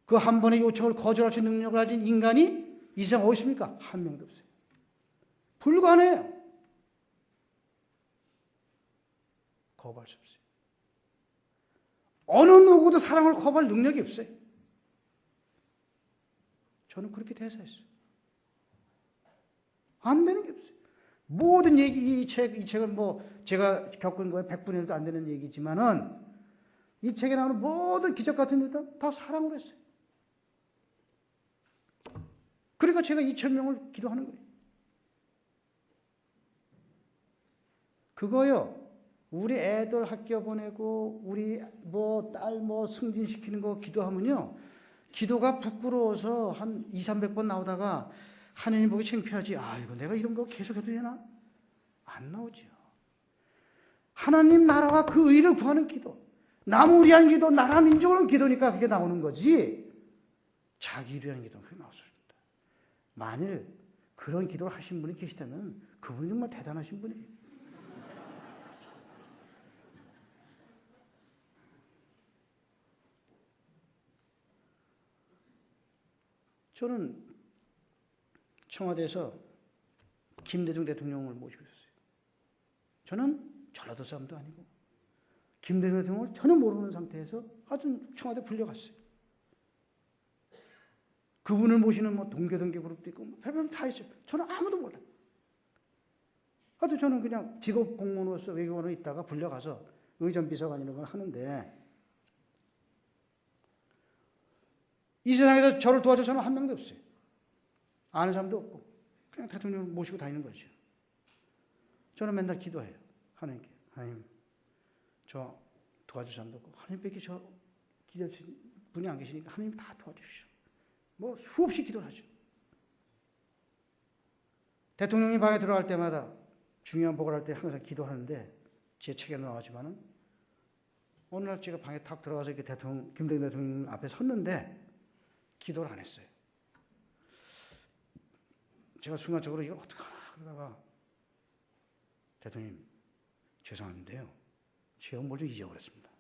그 한 번의 요청을 거절할 수 있는 능력을 가진 인간이 이 세상 어디 있습니까? 한 명도 없어요. 불가능해요. 거부할 수 없어요. 어느 누구도 사랑을 거부할 능력이 없어요. 저는 그렇게 대사했어요. 안 되는 게 없어요. 모든 얘기, 이 책은 뭐 제가 겪은 거에 100분의 1도 안 되는 얘기지만은 이 책에 나오는 모든 기적 같은 일들 다 사랑으로 했어요. 그러니까 제가 2,000명을 기도하는 거예요. 그거요. 우리 애들 학교 보내고 우리 뭐 딸 뭐 승진시키는 거 기도하면요. 기도가 부끄러워서 한 200~300번 나오다가 하나님 보기 창피하지. 아, 이거 내가 이런 거 계속해도 되나? 안 나오죠. 하나님 나라와 그 의를 구하는 기도. 남을 위한 기도, 나라 민족을 기도니까 그게 나오는 거지. 자기를 위한 기도는 그게 나오죠. 만일 그런 기도를 하신 분이 계시다면 그분이 정말 대단하신 분이에요. 저는 청와대에서 김대중 대통령을 모시고 있었어요. 저는 전라도 사람도 아니고 김대중 대통령을 전혀 모르는 상태에서 하여튼 청와대 불려갔어요. 그분을 모시는 뭐 동계 그룹도 있고 뭐 별별 다 있어요. 저는 아무도 몰라요. 하여튼 저는 그냥 직업 공무원으로서 외교관으로 있다가 불려가서 의전비서관 이런 걸 하는데 이 세상에서 저를 도와줄 사람은 한 명도 없어요. 아는 사람도 없고 그냥 대통령을 모시고 다니는 거죠. 저는 맨날 기도해요. 하나님께. 하나님, 저 도와줄 사람도 없고 하나님께 저 기도하신 분이 안 계시니까 하나님 다 도와주십시오. 뭐 수없이 기도를 하죠. 대통령이 방에 들어갈 때마다 중요한 보고를 할 때 항상 기도하는데 제 책에 나왔지만은 어느 날 제가 방에 탁 들어가서 이렇게 김대중 대통령 앞에 섰는데 기도를 안 했어요. 제가 순간적으로 이걸 어떡하나 그러다가 대통령 죄송한데요. 제가 뭘 좀 잊어버렸습니다.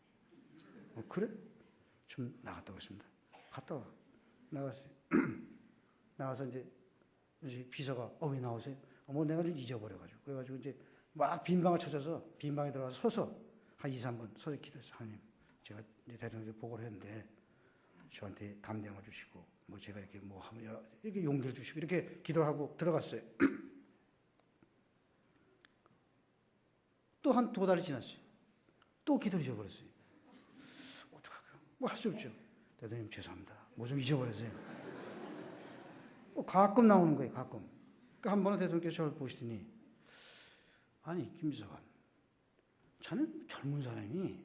그래? 좀 나갔다 오겠습니다. 갔다 와. 나갔어요. 나가서 이제 비서가 왜 나오세요? 뭐 내가 좀 잊어버려가지고 그래가지고 이제 막 빈 방을 찾아서 빈 방에 들어가서 서서 한 2~3분 서서 기도했어요. 하나님, 제가 이제 대통령한테 보고를 했는데 저한테 담대함을 주시고 뭐 제가 이렇게 뭐 하면 이렇게 용기를 주시고 이렇게 기도하고 들어갔어요. 또 한 2달이 지났어요. 또 기도를 잊어버렸어요. 어떡할까요? 뭐 할 수 없죠. 대통령 죄송합니다. 뭐 좀 잊어버렸어요. 가끔 나오는 거예요. 가끔. 그러니까 한 번은 대통령께서 저를 보시더니 아니 김비서관, 자는 젊은 사람이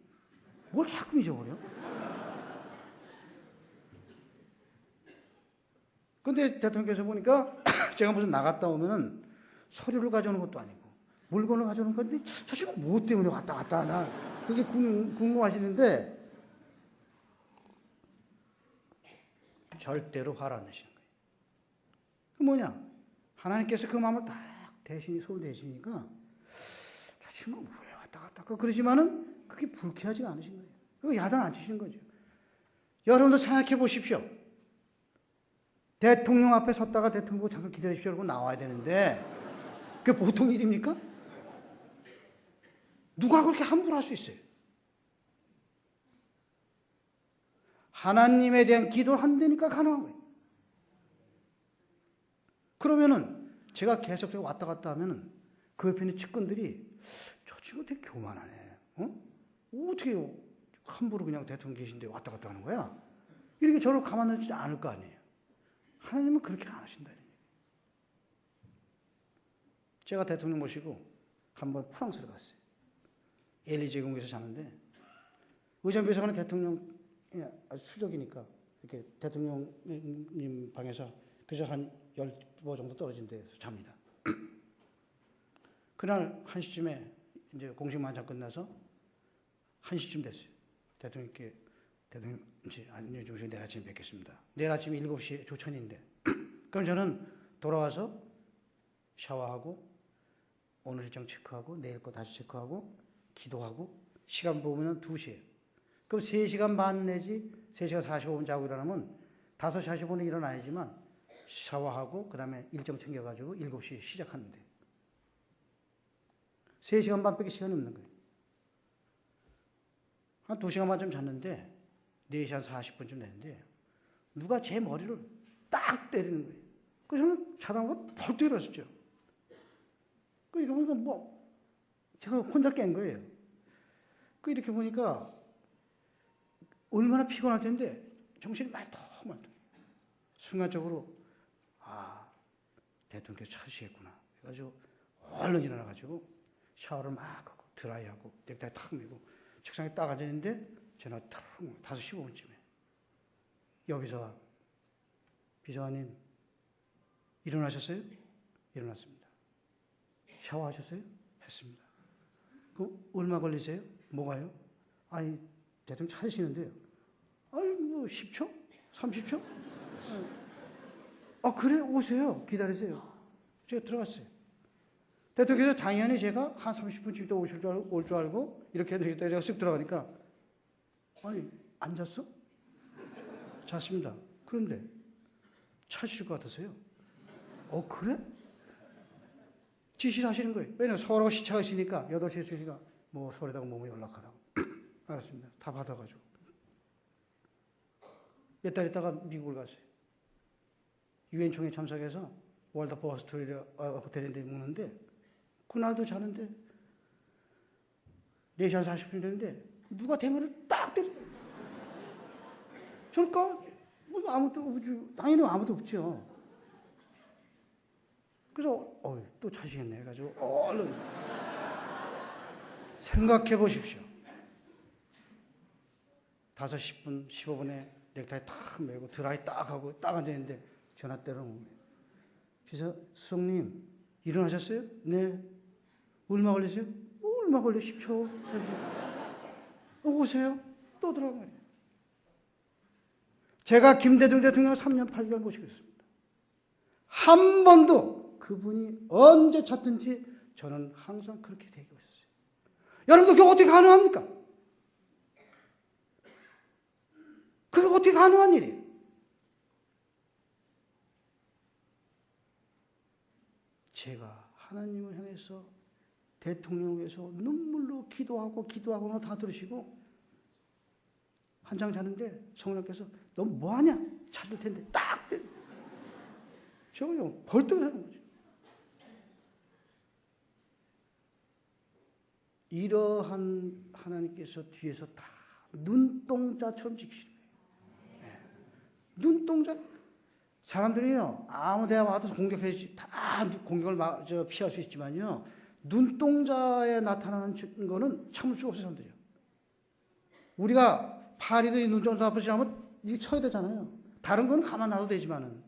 뭘 자꾸 잊어버려? 근데 대통령께서 보니까 제가 무슨 나갔다 오면은 서류를 가져오는 것도 아니고 물건을 가져오는 건데 저 친구 뭐 때문에 왔다 갔다 하나 그게 궁금하시는데 절대로 화를 안 내시는 거예요. 그 뭐냐? 하나님께서 그 마음을 딱 손 대시니까 저 친구 왜 왔다 갔다 그러지만은 그게 불쾌하지가 않으신 거예요. 그거 야단 안 치시는 거죠. 여러분도 생각해 보십시오. 대통령 앞에 섰다가 대통령 보고 잠깐 기다리십시오. 여러분 나와야 되는데 그게 보통 일입니까? 누가 그렇게 함부로 할 수 있어요? 하나님에 대한 기도를 한다니까 가능한 거예요. 그러면은 제가 계속 왔다 갔다 하면은 그 옆에 있는 측근들이 저 친구 되게 교만하네. 어떻게 함부로 그냥 대통령 계신데 왔다 갔다 하는 거야? 이렇게 저를 가만두지 않을 거 아니에요. 하나님은 그렇게 안 하신다. 제가 대통령 모시고 한번 프랑스를 갔어요. 엘리제 공항에서 자는데 의전비서관은 대통령 수적이니까 이렇게 대통령님 방에서 그저 한 10보 정도 떨어진 데서 잡니다. 그날 1시쯤에 이제 공식 만찬 끝나서 1시쯤 됐어요. 대통령님 이제 안녕히 주무시고 내일 아침에 뵙겠습니다. 내일 아침 7시 조천인데 그럼 저는 돌아와서 샤워하고 오늘 일정 체크하고 내일 거 다시 체크하고 기도하고 시간 보면 2시예요. 그럼 3시간 반 내지 3시간 45분 자고 일어나면 5시 45분에 일어나야지만 샤워하고 그 다음에 일정 챙겨가지고 7시 시작하는데 3시간 반밖에 시간이 없는 거예요. 한 2시간 반쯤 잤는데 4시 한 40분쯤 됐는데 누가 제 머리를 딱 때리는 거예요. 그래서 저는 자다가 벌떡 일어섰죠. 그러니까 보니까 뭐 제가 혼자 깬 거예요. 그 이렇게 보니까 얼마나 피곤할 텐데 정신이 말똥말똥. 순간적으로 아, 대통령께서 찾으시겠구나. 그래가지고 얼른 일어나가지고 샤워를 막 하고 드라이하고 넥타이 탁 매고 책상에 딱 앉았는데 전화 탁 5시 15분쯤에 여기서 비서관님 일어나셨어요? 일어났습니다. 샤워하셨어요? 했습니다. 그 얼마 걸리세요? 뭐가요? 아니 대통령 찾으시는데요. 아니 뭐 10초? 30초? 아 그래 오세요. 기다리세요. 제가 들어갔어요. 대통령께서 당연히 제가 한 30분쯤 있다 올 줄 알고 이렇게 해도 되겠다. 제가 쓱 들어가니까 아니 앉았어? 잤습니다. 그런데 찾으실 것 같으세요? 그래? 지시를 하시는 거예요. 왜냐면 서울하고 시차가 있으니까 8시에 있으니까 뭐 서울에다가 뭐 연락하라고. 알았습니다. 다 받아가지고. 몇 달 있다가 미국을 갔어요. 유엔 총회 참석해서 월드포 호텔인데 묵는데 그날도 자는데 4시 한 40분 됐는데 누가 대문을 딱 때려. 그러니까 뭐 아무도 당연히 아무도 없죠. 그래서 또 자시겠네 해가지고 얼른 생각해 보십시오. 5시 10분, 15분에 넥타이 딱 매고 드라이 딱 하고 딱 앉아있는데 전화 때려놓은 거예요. 그래서 수석님 일어나셨어요? 네. 얼마 걸리세요? 얼마 걸려? 10초. 오세요? 또 들어간 거예요. 제가 김대중 대통령 3년 8개월 모시고 있습니다. 한 번도 그분이 언제 찾든지 저는 항상 그렇게 대기하고 있었어요. 여러분도 그게 어떻게 가능합니까? 그게 어떻게 가능한 일이에요? 제가 하나님을 향해서 대통령을 위해서 눈물로 기도하고 다 들으시고 한장 자는데 성령께서 너 뭐하냐? 찾을 텐데 딱 저거 벌떡 하는 거죠. 이러한 하나님께서 뒤에서 다 눈동자처럼 지키시는 거예요. 네. 눈동자. 사람들이요 아무 데나 와도 공격해 다 공격을 피할 수 있지만요 눈동자에 나타나는 거는 참을 수가 없어요. 사람들이요. 우리가 파리도 이 눈동자 앞에 지나면 이게 쳐야 되잖아요. 다른 건 가만 놔도 되지만은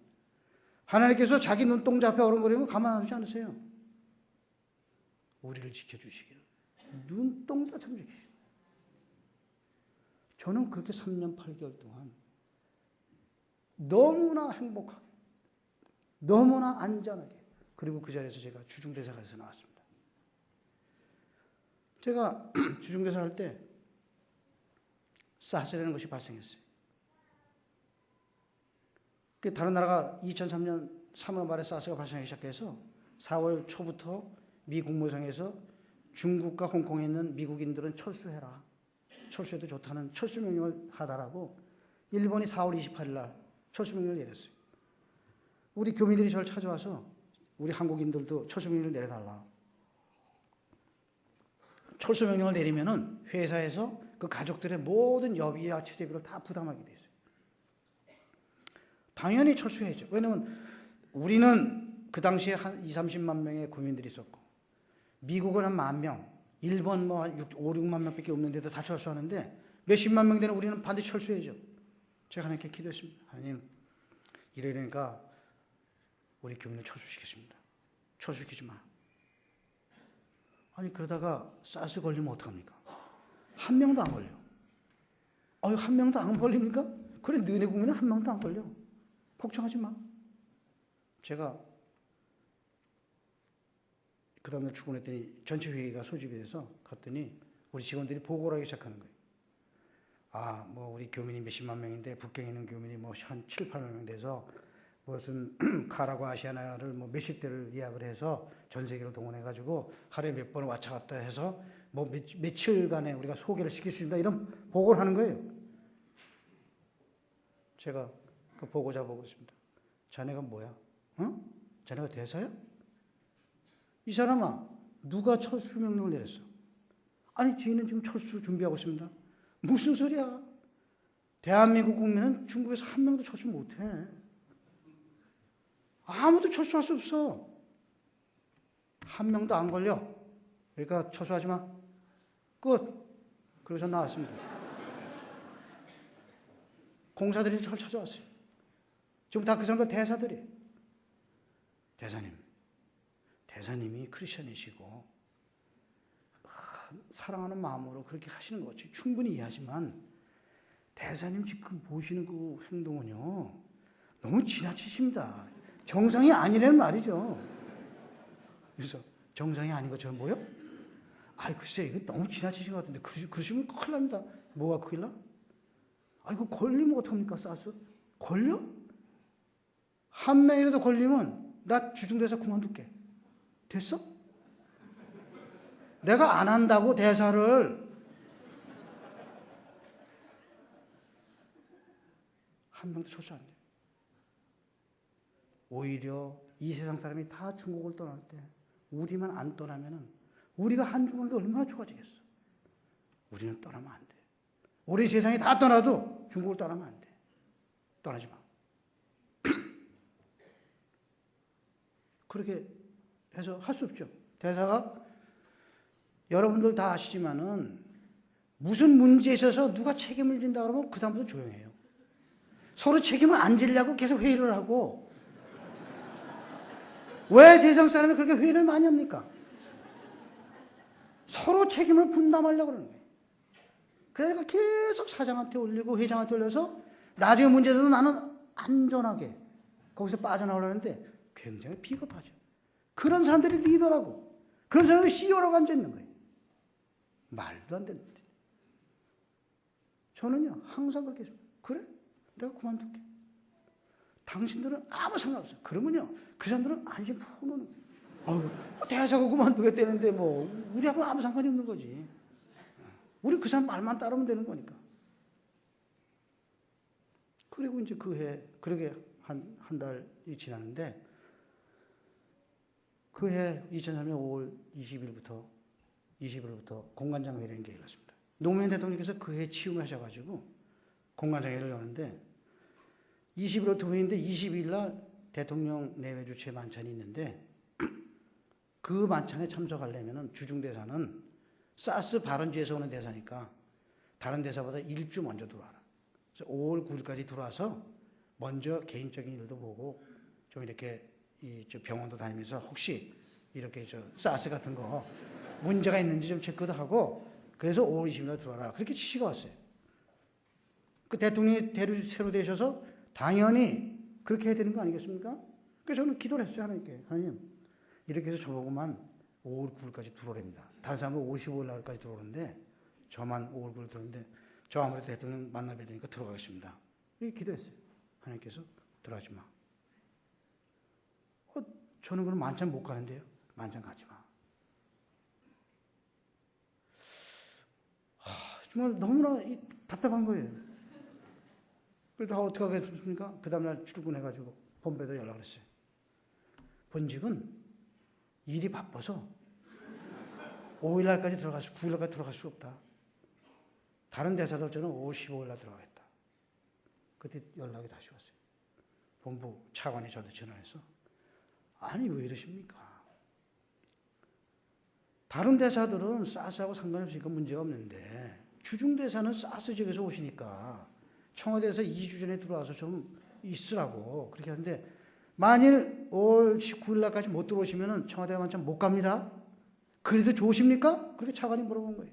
하나님께서 자기 눈동자 앞에 어른거리면 가만 놔두지 않으세요. 우리를 지켜주시기를 눈동자처럼 지키시고 저는 그렇게 3년 8개월 동안 너무나 행복하게 너무나 안전하게 그리고 그 자리에서 제가 주중대사가 돼서 나왔습니다. 제가 주중대사 할 때 사스라는 것이 발생했어요. 다른 나라가 2003년 3월 말에 사스가 발생하기 시작해서 4월 초부터 미 국무성에서 중국과 홍콩에 있는 미국인들은 철수해라. 철수해도 좋다는 철수 명령을 하다라고 일본이 4월 28일 날 철수 명령을 내렸어요. 우리 교민들이 저를 찾아와서 우리 한국인들도 철수 명령을 내려달라. 철수 명령을 내리면은 회사에서 그 가족들의 모든 여비와 체재비를 다 부담하게 돼 있어요. 당연히 철수해야죠. 왜냐면 우리는 그 당시에 한 20-30만 명의 국민들이 있었고 미국은 한 10,000명, 일본 뭐 5, 6만 명밖에 없는데도 다 철수하는데 몇십만 명 되는 우리는 반드시 철수해야죠. 제가 하나님께 기도했습니다. 하나님 이러니까 우리 교민을 철수시켰습니다. 철수시키지 마. 아니 그러다가 사스 걸리면 어떡합니까? 한 명도 안 걸려. 한 명도 안 걸립니까? 그래 너네 국민은 한 명도 안 걸려. 걱정하지 마. 제가 그 다음날 출근했더니 전체 회의가 소집이 돼서 갔더니 우리 직원들이 보고를 하기 시작하는 거예요. 뭐 우리 교민이 몇십만 명인데 북경에 있는 교민이 뭐 한 7, 8만 명 돼서 무슨 카라고 아시아나를 뭐 몇십 대를 예약을 해서 전 세계를 동원해가지고 하루에 몇 번을 왔다 갔다 해서 뭐 며칠간에 우리가 소개를 시킬 수 있다 이런 보고를 하는 거예요. 제가 그 보고자 보고 있습니다. 자네가 뭐야? 어? 자네가 대사야? 이 사람아, 누가 철수 명령을 내렸어? 아니, 저희는 지금 철수 준비하고 있습니다. 무슨 소리야? 대한민국 국민은 중국에서 한 명도 철수 못해. 아무도 철수할 수 없어. 한 명도 안 걸려. 그러니까 철수하지 마. 끝. 그래서 나왔습니다. 공사들이 저를 찾아왔어요. 지금 다 그 사람들 대사들이. 대사님이 크리스천이시고 사랑하는 마음으로 그렇게 하시는 거지. 충분히 이해하지만 대사님 지금 보시는 그 행동은요, 너무 지나치십니다. 정상이 아니라는 말이죠. 그래서 정상이 아닌 것처럼 보여? 아이, 글쎄, 이거 너무 지나치신 것 같은데, 그러시면 큰일 납니다. 뭐가 큰일 나? 아이고, 걸리면 어떡합니까, 사스? 걸려? 한 명이라도 걸리면 나 주중대사 그만둘게. 됐어? 내가 안 한다고 대사를. 한 명도 철수 안 돼. 오히려 이 세상 사람이 다 중국을 떠날 때 우리만 안 떠나면은 우리가 한중국이 얼마나 좋아지겠어. 우리는 떠나면 안 돼. 우리 세상이 다 떠나도 중국을 떠나면 안 돼. 떠나지 마. 그렇게 해서 할 수 없죠. 대사가 여러분들 다 아시지만은 무슨 문제에 있어서 누가 책임을 진다 그러면 그 다음부터 조용해요. 서로 책임을 안 지려고 계속 회의를 하고. 왜 세상 사람이 그렇게 회의를 많이 합니까? 서로 책임을 분담하려고 그러는 거예요. 그래서 계속 사장한테 올리고 회장한테 올려서 나중에 문제도 나는 안전하게 거기서 빠져나오려는데 굉장히 비겁하죠. 그런 사람들이 리더라고. 그런 사람들이 CEO라고 앉아있는 거예요. 말도 안 되는데. 저는요, 항상 그렇게 했습니다. 그래? 내가 그만둘게. 당신들은 아무 상관없어. 그러면요, 그 사람들은 안심 푹 노는 거예요. 대사가 그만두겠다는데 뭐, 우리하고는 아무 상관이 없는 거지. 우리 그 사람 말만 따르면 되는 거니까. 그리고 이제 그 해, 그러게 한 달이 지났는데, 그 해 2003년 5월 20일부터 공관장 회의라는 게 열렸습니다. 노무현 대통령께서 그 해 취임을 하셔가지고 공관장 회의를 여는데 20일부터 회의인데 22일 날 대통령 내외 주최 만찬이 있는데 그 만찬에 참석하려면 주중대사는 사스 발언지에서 오는 대사니까 다른 대사보다 일주 먼저 들어와라. 그래서 5월 9일까지 들어와서 먼저 개인적인 일도 보고 좀 이렇게 병원도 다니면서 혹시 이렇게 사스 같은 거 문제가 있는지 좀 체크도 하고 그래서 5월 20일 날 들어와라. 그렇게 지시가 왔어요. 그 대통령이 새로 되셔서 당연히 그렇게 해야 되는 거 아니겠습니까? 그래서 저는 기도를 했어요. 하나님께. 하나님, 이렇게 해서 저보고만 5월 9일까지 들어오랍니다. 다른 사람은 55일 날까지 들어오는데 저만 5월 9일 들어오는데 저 아무래도 대통령 만나봐야 되니까 들어가겠습니다. 이렇게 기도했어요. 하나님께서 들어가지 마. 저는 그럼 만찬 못 가는데요. 만찬 가지 마. 정말 너무나 답답한 거예요. 그래도 어떻게 하겠습니까? 그 다음날 출근해가지고 본부에도 연락을 했어요. 본직은 일이 바빠서 5일날까지 9일날까지 들어갈 수 없다. 다른 대사도 저는 15일날 들어가겠다. 그때 연락이 다시 왔어요. 본부 차관이 저한테 전화해서 아니 왜 이러십니까? 다른 대사들은 사스하고 상관없으니까 문제가 없는데 주중대사는 사스 지역에서 오시니까 청와대에서 2주 전에 들어와서 좀 있으라고 그렇게 하는데 만일 5월 19일 날까지 못 들어오시면 청와대 만찬 못 갑니다. 그래도 좋으십니까? 그렇게 차관이 물어본 거예요.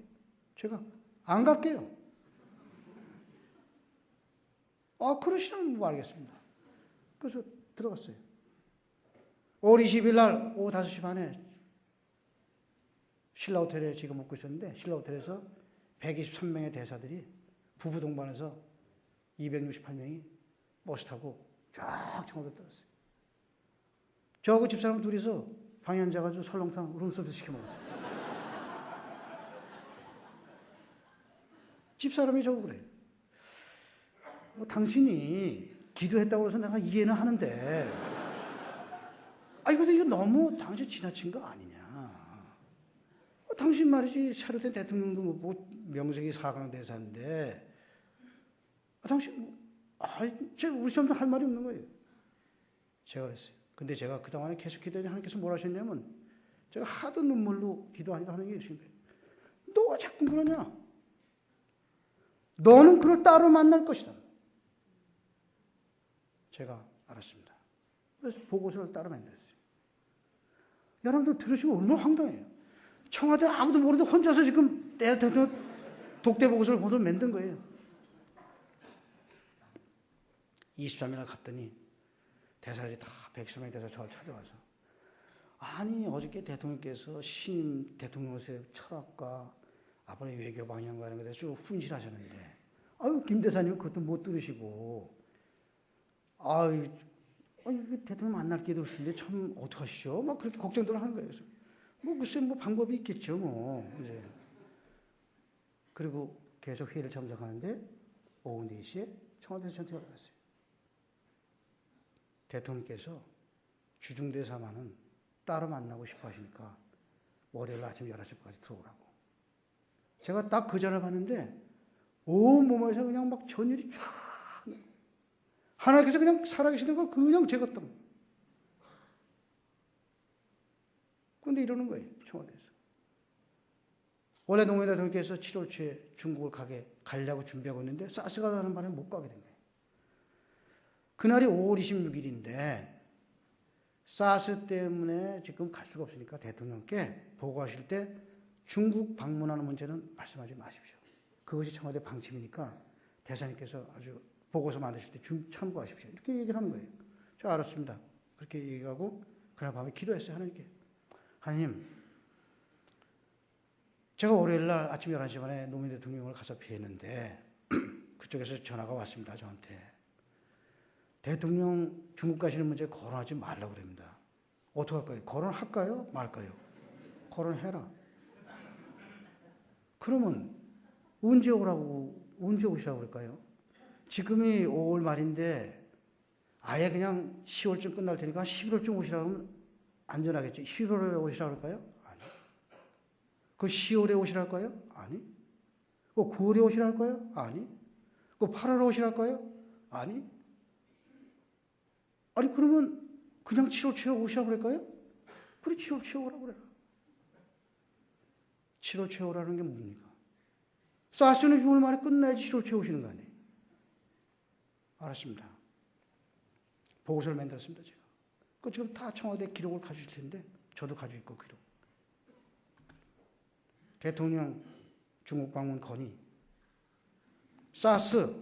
제가 안 갈게요. 그러시면 뭐 알겠습니다. 그래서 들어갔어요. 5월 20일 날 오후 5시 반에 신라호텔에 지금 묵고 있었는데 신라호텔에서 123명의 대사들이 부부 동반해서 268명이 버스 타고 쫙 청와대 들어갔어요. 저하고 집사람 둘이서 방에 앉아가지고 설렁탕 룸서비스 시켜 먹었어요. 집사람이 저보고 그래요. 당신이 기도했다고 해서 내가 이해는 하는데, 근데 이거 너무 당신 지나친 거 아니냐. 당신 말이지, 새로 된 대통령도 못 보고 명색이 4강 대사인데, 당신, 우리 시험도 할 말이 없는 거예요. 제가 그랬어요. 근데 제가 그동안에 계속 기도했는데 하나님께서 뭘 하셨냐면, 제가 하도 눈물로 기도하니까 하는 게 이러신 거예요. 너 왜 자꾸 그러냐? 너는 그를 따로 만날 것이다. 제가 알았습니다. 그래서 보고서를 따로 만들었어요. 여러분들 들으시면 얼마나 황당해요. 청와대 아무도 모르는데 혼자서 지금 대통령 독대 보고서를 보도 만든 거예요. 23일날 갔더니 대사들이 다 110명의 대사 저를 찾아와서, 아니 어저께 대통령께서 신임 대통령의 철학과 앞으로의 외교 방향과 이런 것에 쭉 훈실하셨는데, 김 대사님은 그것도 못 들으시고, 대통령 만날 기회도 없는데 참 어떡하시죠? 막 그렇게 걱정들 하는 거예요. 글쎄 방법이 있겠죠, 이제. 그리고 계속 회의를 참석하는데 오후 4시에 청와대에서 저한테 연락이 왔어요. 대통령께서 주중대사만은 따로 만나고 싶어 하시니까 월요일 아침 11시까지 들어오라고. 제가 딱 그 전을 봤는데 온 몸에서 그냥 막 전율이 쫙, 하나님께서 그냥 살아계시는 걸 그냥 제거했던. 그런데 이러는 거예요, 청와대에서. 원래 노무현 대통령께서 7월 초에 중국을 가려고 준비하고 있는데 사스가 나는 바람에 못 가게 된 거예요. 그날이 5월 26일인데 사스 때문에 지금 갈 수가 없으니까 대통령께 보고하실 때 중국 방문하는 문제는 말씀하지 마십시오. 그것이 청와대 방침이니까 대사님께서 아주 보고서 만드실 때 참고하십시오. 이렇게 얘기를 하는 거예요. 저 알았습니다. 그렇게 얘기하고 그날 밤에 기도했어요. 하나님께. 하나님, 제가 월요일 날 아침 11시 반에 노무현 대통령을 가서 뵈는데 그쪽에서 전화가 왔습니다. 저한테. 대통령 중국 가시는 문제 거론하지 말라고 그럽니다. 어떡할까요? 거론할까요? 말까요? 거론해라. 그러면 언제 오시라고 그럴까요? 지금이 5월 말인데 아예 그냥 10월쯤 끝날 테니까 11월쯤 오시라고 하면 안전하겠죠. 11월에 오시라고 할까요? 아니. 그 10월에 오시라 할까요? 아니. 그 9월에 오시라 할까요? 아니. 그 8월에 오시라 할까요? 아니. 그러면 그냥 7월 초에 오시라고 그럴까요? 그래, 7월 초에 오라고 그래라. 7월 초에 오라는 게 뭡니까? 사스는 6월 말에 끝나야지 7월 초에 오시는 거 아니에요? 알았습니다. 보고서를 만들었습니다, 제가. 그 지금 다 청와대 기록을 가지실 텐데, 저도 가지고 있고, 기록. 대통령 중국 방문 건의. 사스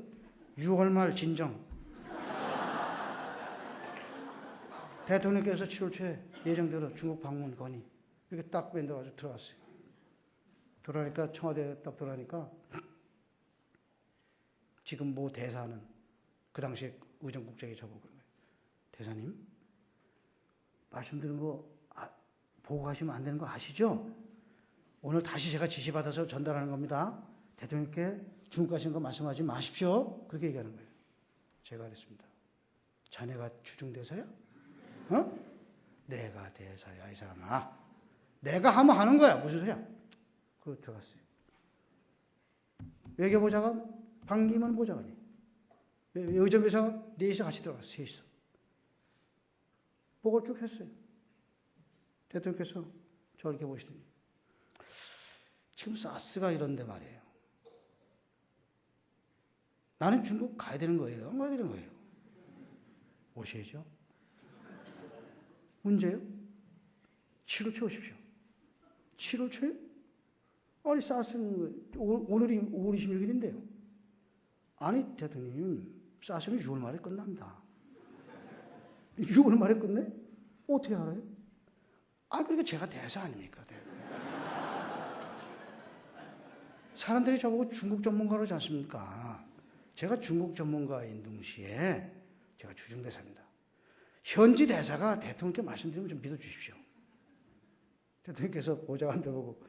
6월 말 진정. 대통령께서 7월 초에 예정대로 중국 방문 건의. 이렇게 딱 만들어가지고 들어갔어요. 들어가니까, 청와대에 딱 들어가니까, 지금 대사는 그 당시에 의정국장이 저보고 그런 거예요. 대사님, 말씀드린 거 보고 가시면 안 되는 거 아시죠? 오늘 다시 제가 지시받아서 전달하는 겁니다. 대통령께 중국 가시는 거 말씀하지 마십시오. 그렇게 얘기하는 거예요. 제가 그랬습니다. 자네가 주중대사야? 내가 대사야, 이 사람아. 내가 하면 하는 거야. 무슨 소리야? 그거 들어갔어요. 외교보좌관, 반기문 보좌관이. 의전비서관 4시 같이 들어갔어요. 3시서. 보고를 쭉 했어요. 대통령께서 저렇게 보시더니, 지금 사스가 이런데 말이에요. 나는 중국 가야 되는 거예요? 안 가야 되는 거예요? 오셔야죠. 문제요? 7월 초에 오십시오. 7월 초에? 아니, 사스는 오늘이 5월 26일인데요. 아니, 대통령님, 사스는 6월 말에 끝납니다. 6월 말에 끝내? 어떻게 알아요? 그러니까 제가 대사 아닙니까? 사람들이 저보고 중국 전문가로 하지 않습니까? 제가 중국 전문가인 동시에 제가 주중대사입니다. 현지 대사가 대통령께 말씀드리면 좀 믿어주십시오. 대통령께서 보좌관들 보고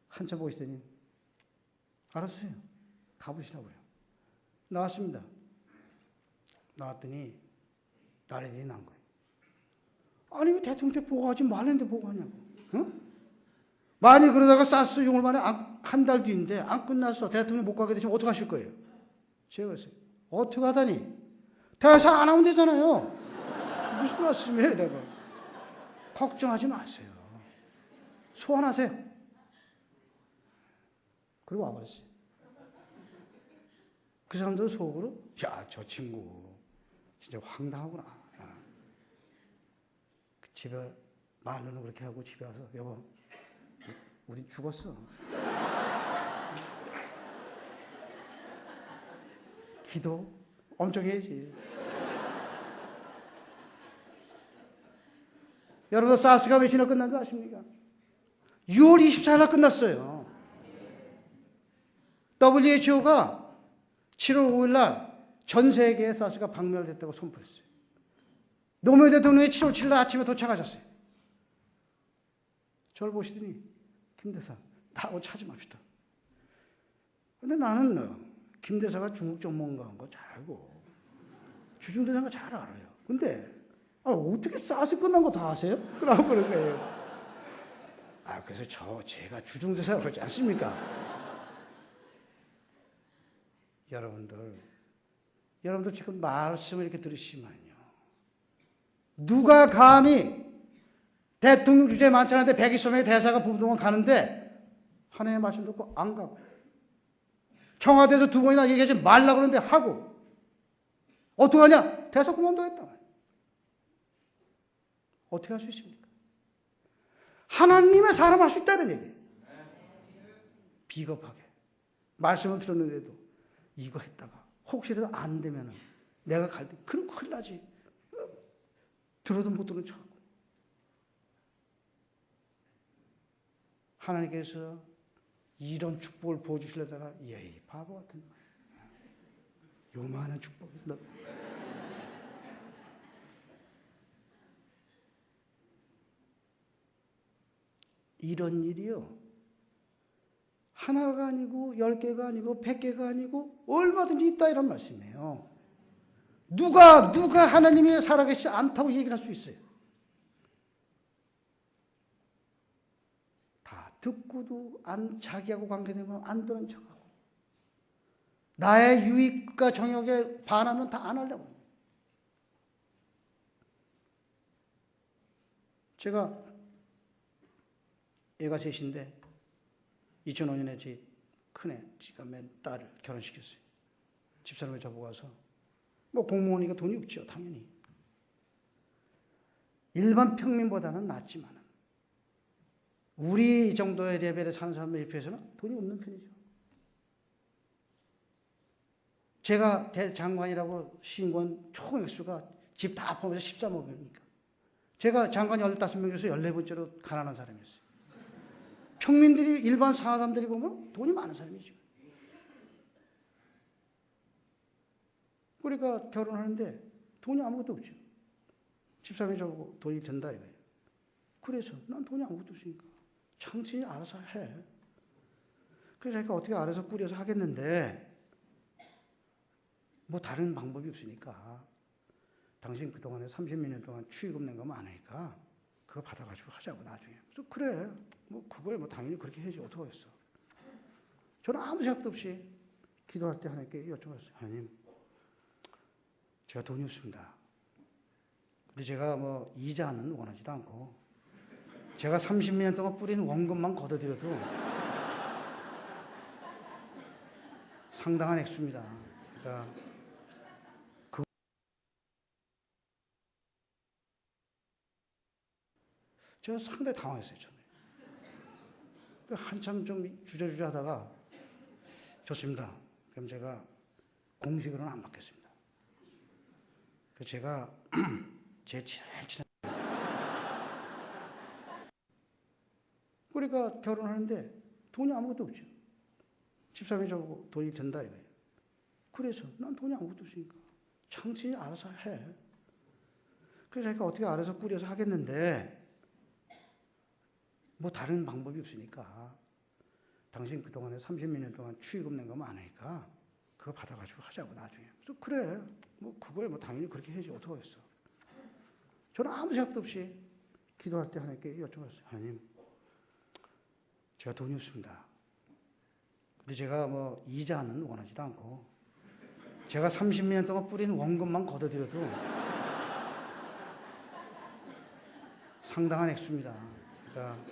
한참 보시더니, 알았어요. 가보시라고요. 나왔습니다. 나왔더니 난리들이 난 거예요. 아니 왜 대통령 때 보고하지 말랬는데 보고하냐고. 어? 만약 그러다가 사스 용을 만에 한 달 뒤인데 안 끝났어. 대통령 못 가게 되시면 어떻게 하실 거예요? 제가 그랬어요. 어떻게 하다니? 대사 안 하면 되잖아요. 무슨 말씀이에요, 내가. 걱정하지 마세요. 소환하세요. 그리고 와버렸어요. 그 사람들은 속으로, 야, 저 친구 진짜 황당하구나. 야. 집에 말로는 그렇게 하고 집에 와서 여보, 우리 죽었어. 기도 엄청 해야지. 여러분, 사스가 며칠이나 끝난 거 아십니까? 6월 24일 날 끝났어요. WHO가 7월 5일 날 전 세계에 사스가 박멸됐다고 선포했어요. 노무현 대통령이 7월 7일 날 아침에 도착하셨어요. 저를 보시더니 김 대사, 나하고 차지 맙시다. 근데 나는 김 대사가 중국 전문가인 거 잘 알고 주중대사인 거 잘 알아요. 근데 어떻게 사스 끝난 거 다 아세요? 그러고 그런 거예요. 그래서 제가 주중대사 그러지 않습니까? 여러분들 지금 말씀을 이렇게 들으시면요. 누가 감히 대통령 주제 많잖아요. 120명의 대사가 부부동안 가는데 하나님의 말씀 듣고 안 가고 청와대에서 2번이나 얘기하지 말라고 그러는데 하고 어떻게 하냐? 대사 그만두겠다. 어떻게 할 수 있습니까? 하나님의 사람 할 수 있다는 얘기예요. 비겁하게 말씀을 들었는데도 이거 했다가 혹시라도 안 되면 내가 갈 때 그럼 큰일 나지. 들어도 못 듣는 척하고 하나님께서 이런 축복을 부어주시려다가 예이 바보 같은 말 요만한 축복 이런 일이요 하나가 아니고 10개가 아니고 100개가 아니고 얼마든지 있다 이런 말씀이에요. 누가 하나님이 살아계시지 않다고 얘기를 할 수 있어요. 다 듣고도 자기하고 관계되면 안 듣는 척하고 나의 유익과 정욕에 반하면 다 안 하려고 합니다. 제가 애가 셋인데 2005년에 제 큰애, 지가 맨 딸을 결혼시켰어요. 집사람을 저보고 와서 공무원이니까 돈이 없죠, 당연히. 일반 평민보다는 낫지만 우리 정도의 레벨에 사는 사람에 비해서는 돈이 없는 편이죠. 제가 대장관이라고 신고한 총 액수가 집 다 포함해서 13억 명이니까. 제가 장관 15명 중에서 14번째로 가난한 사람이었어요. 평민들이, 일반 사람들이 보면 돈이 많은 사람이죠. 그러니까 결혼하는데 돈이 아무것도 없죠. 집사람이 저보고 돈이 된다 이거예요. 그래서 난 돈이 아무것도 없으니까 당신이 알아서 해. 그래서 자기가 어떻게 알아서 꾸려서 하겠는데 뭐 다른 방법이 없으니까 당신 그동안에 30몇 년 동안 추위금 낸 거 많으니까 그거 받아가지고 하자고 나중에. 그래서 그래 뭐 그거에 뭐 당연히 그렇게 해야지 어떡하겠어. 저는 아무 생각도 없이 기도할 때 하나님께 여쭤봤어요. 하나님, 제가 돈이 없습니다. 근데 제가 뭐 이자는 원하지도 않고 제가 30년 동안 뿌린 원금만 걷어들여도 상당한 액수입니다. 그러니까 제가 상당히 당황했어요. 저는. 한참 좀 주저주저 하다가 좋습니다. 그럼 제가 공식으로는 안 받겠습니다. 그래서 제가 제일 친한 그러니까 결혼하는데 돈이 아무것도 없죠. 집사람이 저보고 돈이 된다 이거예요. 그래서 난 돈이 아무것도 없으니까 당신이 알아서 해. 그래서 자기가 어떻게 알아서 꾸려서 하겠는데 뭐 다른 방법이 없으니까 당신 그동안에 30몇 년 동안 추위금 낸 거 많으니까 그거 받아가지고 하자고 나중에. 그래서 그래 뭐 그거에 뭐 당연히 그렇게 해야지 어떻게 하겠어. 저는 아무 생각도 없이 기도할 때 하나님께 여쭤봤어요. 하나님, 제가 돈이 없습니다. 근데 제가 뭐 이자는 원하지도 않고 제가 30년 동안 뿌린 원금만 걷어들여도 상당한 액수입니다. 그러니까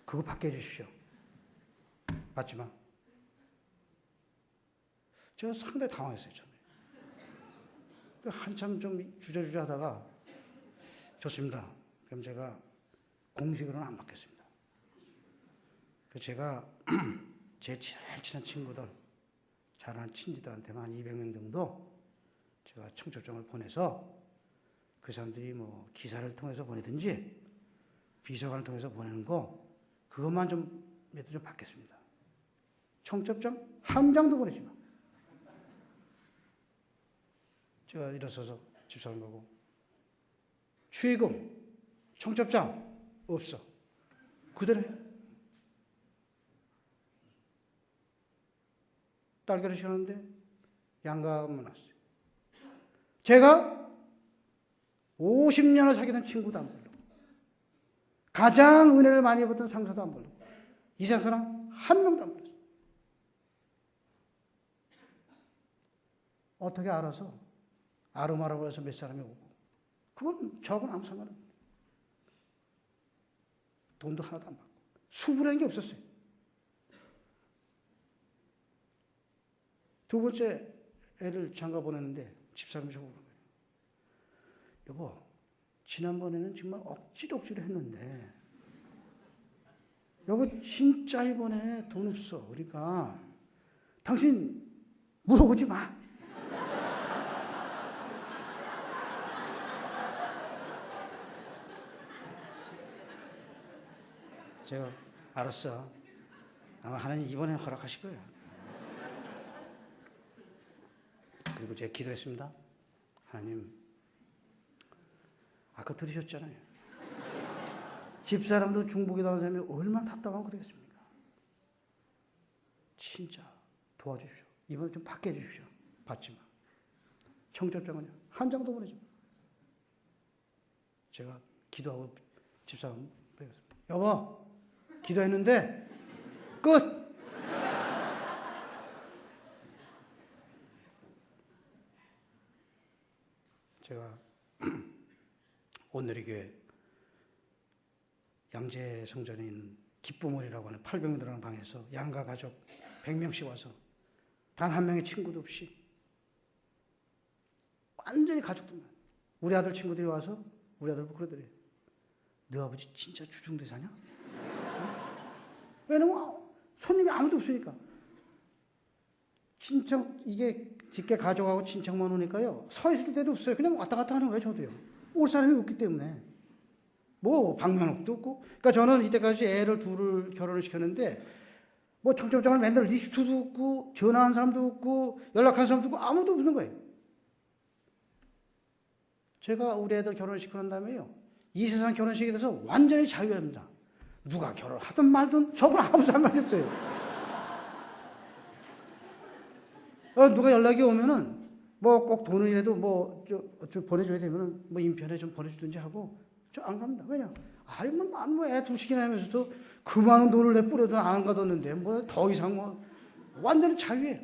그거 받게 해주십시오. 받지마. 제가 상당히 당황했어요. 저는. 한참 좀 주저주저 하다가 좋습니다. 그럼 제가 공식으로는 안 받겠습니다. 제가 제 제일 친한 친구들, 잘 아는 친지들한테만 한 200명 정도 제가 청첩장을 보내서 그 사람들이 뭐 기사를 통해서 보내든지 비서관을 통해서 보내는 거 그것만 좀 몇 개 좀 받겠습니다. 청첩장 한 장도 보내지 마. 제가 일어서서 집사람 보고 추의금, 청첩장 없어. 그대로 해. 딸 결혼식하는데 양가만 왔어요. 제가 50년을 사귀던 친구도 안 부르고 가장 은혜를 많이 받던 상사도 안 부르고 이상 사람 한 명도 안 불렀어요. 어떻게 알아서 아름아름으로 해서 몇 사람이 오고 그건 저하고는 아무 상관없어요. 돈도 하나도 안 받고 수부라는 게 없었어요. 두 번째 애를 장가 보냈는데 집사람이 저보고 그러는 거예요. 여보, 지난번에는 정말 억지로 했는데 여보 진짜 이번에 돈 없어. 그러니까 당신 물어보지 마. 제가 알았어. 아마 하나님 이번엔 허락하실 거예요. 그리고 제가 기도했습니다. 하나님, 아까 들으셨잖아요. 집사람도 중복이 당한 사람이 얼마나 답답하면 그러겠습니까? 진짜 도와주십시오. 이번에 좀 받게 해주십시오. 받지 마. 청첩장은요, 한 장도 보내지 마. 제가 기도하고 집사람 배웠습니다. 여보, 기도했는데 끝! 제가 오늘의 교회 양재 성전에 있는 기쁨홀이라고 하는 800명 들어가는 방에서 양가 가족 100명씩 와서 단 한 명의 친구도 없이 완전히 가족들만 우리 아들 친구들이 와서 우리 아들 보고 그러더래요. 너 아버지 진짜 주중대사냐? 왜냐면 손님이 아무도 없으니까. 친척 이게 직계 가족하고 친척만 오니까요. 서 있을 때도 없어요. 그냥 왔다 갔다 하는 거예요. 저도요. 올 사람이 없기 때문에. 뭐 방명록도 없고. 그러니까 저는 이때까지 애를 둘을 결혼을 시켰는데 뭐 청첩장을 맨날 리스트도 없고 전화한 사람도 없고 연락한 사람도 없고 아무도 없는 거예요. 제가 우리 애들 결혼시키고 난 다음에요. 이 세상 결혼식에 대해서 완전히 자유합니다. 누가 결혼하든 말든 저건 아무 상관이 없어요. 누가 연락이 오면은 뭐 꼭 돈이라도 뭐 저 보내줘야 되면은 뭐 인편에 좀 보내주든지 하고 저 안 갑니다. 왜냐? 아이 뭐 애 둘씩이나 하면서도 그 많은 돈을 내 뿌려도 안 가뒀는데 뭐 더 이상 뭐 완전히 자유예요.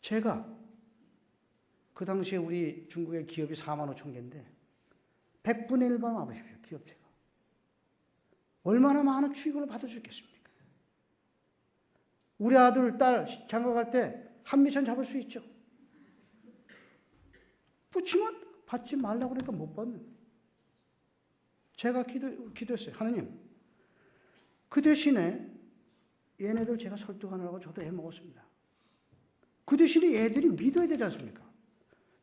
제가 그 당시에 우리 중국의 기업이 4만 5천 개인데 100분의 1만 와보십시오. 기업체가. 얼마나 많은 취급을 받을 수 있겠습니까? 우리 아들, 딸 장가 갈 때 한미천 잡을 수 있죠. 붙이면 받지 말라고 그러니까 못 받는 거예요. 제가 기도했어요. 하나님, 그 대신에 얘네들 제가 설득하느라고 저도 애먹었습니다. 그 대신에 얘들이 믿어야 되지 않습니까?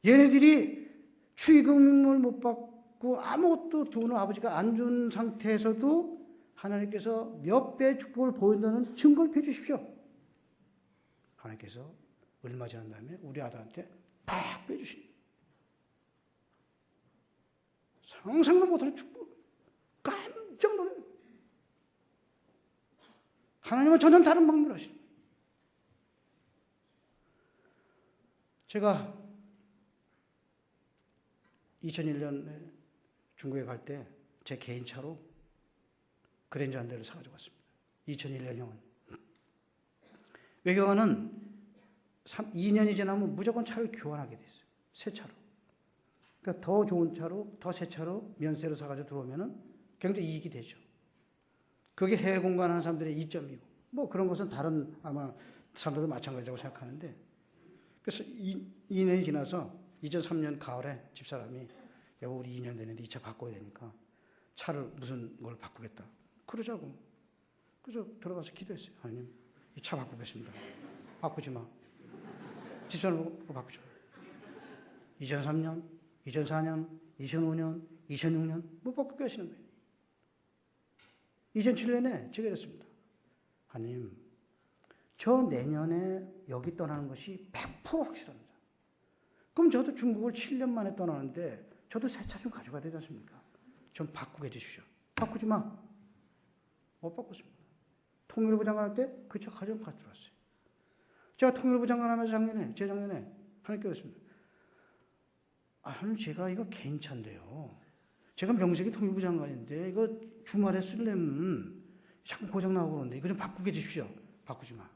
얘네들이 축의금을 못 받고 아무것도 돈을 아버지가 안 준 상태에서도 하나님께서 몇 배의 축복을 보인다는 증거를 펴주십시오. 하나님께서 얼마 지난 다음에 우리 아들한테 딱 빼주신 상상도 못하는 축복. 깜짝 놀라요. 하나님은 전혀 다른 방법을 하시는 거예요. 제가 2001년에 중국에 갈 때 제 개인 차로 그랜저 한 대를 사가지고 왔습니다. 2001년형은. 외교관은 2년이 지나면 무조건 차를 교환하게 돼 있어요. 새 차로. 그러니까 더 좋은 차로, 더 새 차로 면세로 사가지고 들어오면은 굉장히 이익이 되죠. 그게 해외 공간하는 사람들의 이점이고, 뭐 그런 것은 다른 아마 사람들도 마찬가지라고 생각하는데, 그래서 2년이 지나서 2003년 가을에 집사람이 여보 우리 2년 되는데 이 차 바꿔야 되니까 차를 무슨 걸 바꾸겠다. 그러자고. 그래서 들어가서 기도했어요. 하나님, 이 차 바꾸겠습니다. 바꾸지 마. 집사람 보고 바꾸지 마. 2003년, 2004년, 2005년, 2006년 못 바꾸게 하시는 거예요. 2007년에 제가 이랬습니다. 하나님, 저 내년에 여기 떠나는 것이 100% 확실합니다. 그럼 저도 중국을 7년 만에 떠나는데 저도 새 차 좀 가져가야 되지 않습니까? 좀 바꾸게 해주십시오. 바꾸지 마. 못 바꿨습니다. 통일부 장관 할 때 그 차 가져가 들어왔어요. 제가 통일부 장관 하면서 재작년에 하나님께 그랬습니다. 하나님 제가 이거 개인 차인데요. 제가 명색이 통일부 장관인데 이거 주말에 쓰려면 자꾸 고장 나고 그러는데 이거 좀 바꾸게 해주십시오. 바꾸지 마.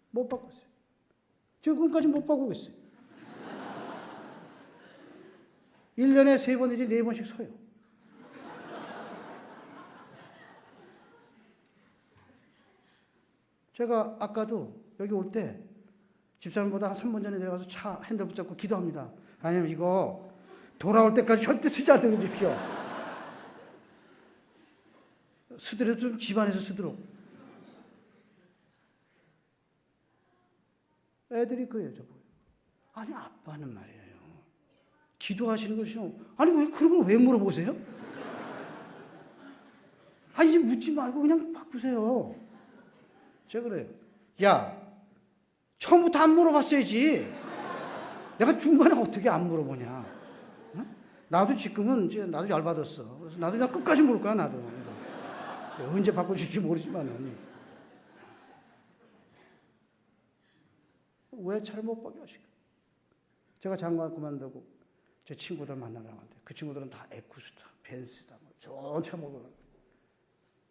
못 바꿨어요. 지금까지 못 바꾸고 있어요. 1년에 3번 내지 4번씩 서요. 제가 아까도 여기 올 때 집사람보다 한 3번 전에 내려가서 차 핸들 붙잡고 기도합니다. 아니면 이거 돌아올 때까지 절대 쓰지 않도록 해주십시오. 쓰더라도 좀 집안에서 쓰도록. 애들이 그래요, 저보고. 아니, 아빠는 말이에요. 기도하시는 것이요. 아니, 왜 그런 걸 왜 물어보세요? 아니, 이제 묻지 말고 그냥 바꾸세요. 제가 그래요. 야, 처음부터 안 물어봤어야지. 내가 중간에 어떻게 안 물어보냐. 어? 나도 지금은 이제 나도 열받았어. 그래서 나도 그냥 끝까지 물을 거야, 나도. 언제 바꾸실지 모르지만은. 왜 차를 못 바뀌어 하실까? 제가 장관 그만두고 제 친구들 만나러 가는데 그 친구들은 다 에쿠스타, 벤츠다, 뭐 좋은 차 먹으러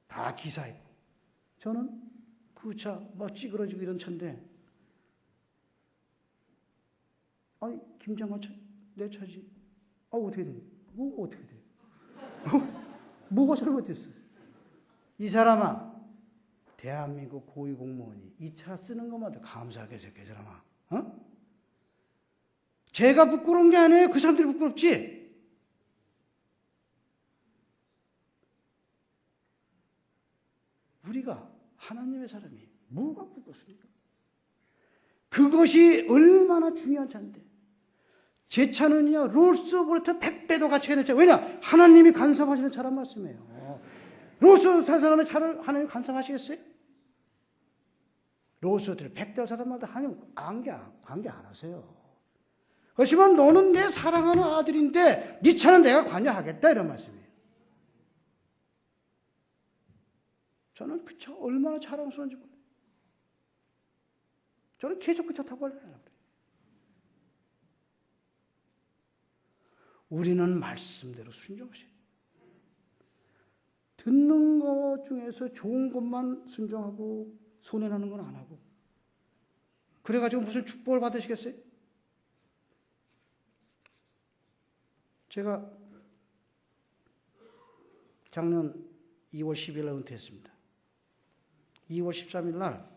다 기사이고 저는 그 차 막 찌그러지고 이런 차인데 아니 김장관 차 내 차지. 어떻게 돼? 뭐가 어떻게 돼? 뭐가 잘못됐어? 이 사람아, 대한민국 고위공무원이 이 차 쓰는 것마다 감사하게 생각해, 사람아. 어? 제가 부끄러운 게 아니에요. 그 사람들이 부끄럽지. 우리가 하나님의 사람이 뭐가 부끄럽습니까? 그것이 얼마나 중요한 차인데. 제 차는요, 롤스로부터 100배도 가치가 있는 차. 왜냐? 하나님이 간섭하시는 차란 말씀이에요. 롤스 산 사람의 차를 하나님 간섭하시겠어요? 롤스를 100대를 산 사람마다 하나님 관계 안 하세요. 그렇지만 너는 내 사랑하는 아들인데 네 차는 내가 관여하겠다 이런 말씀이에요. 저는 그 차 얼마나 자랑스러운지 몰라요. 저는 계속 그 차 타고 가려고. 우리는 말씀대로 순종하셔야 돼요. 듣는 것 중에서 좋은 것만 순종하고 손해나는 건 안 하고. 그래가지고 무슨 축복을 받으시겠어요? 제가 작년 2월 10일 날 은퇴했습니다. 2월 13일 날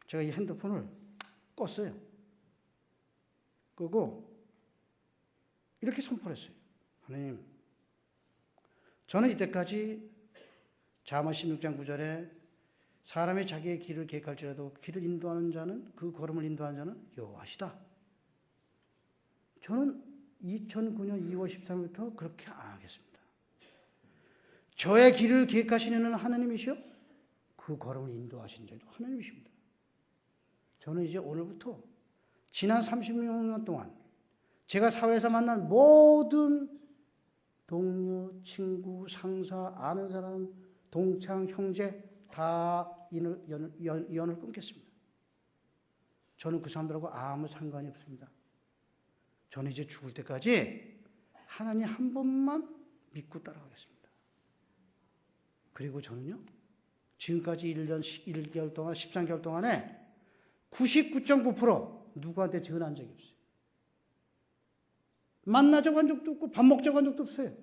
제가 이 핸드폰을 껐어요. 끄고 이렇게 선포를 했어요. 하나님, 저는 이때까지 잠언 16장 9절에 사람이 자기의 길을 계획할지라도 길을 인도하는 자는 그 걸음을 인도하는 자는 여호와시다. 저는 2009년 2월 13일부터 그렇게 안 하겠습니다. 저의 길을 계획하시는 하나님이시요 그 걸음을 인도하신 자도 하나님이십니다. 저는 이제 오늘부터 지난 36년 동안 제가 사회에서 만난 모든 동료, 친구, 상사, 아는 사람, 동창, 형제 다 연을 끊겠습니다. 저는 그 사람들하고 아무 상관이 없습니다. 저는 이제 죽을 때까지 하나님 한 번만 믿고 따라가겠습니다. 그리고 저는요, 지금까지 1년 1개월 동안, 13개월 동안에 99.9% 누구한테 전화한 적이 없어요. 만나자고 한 적도 없고 밥 먹자고 한 적도 없어요.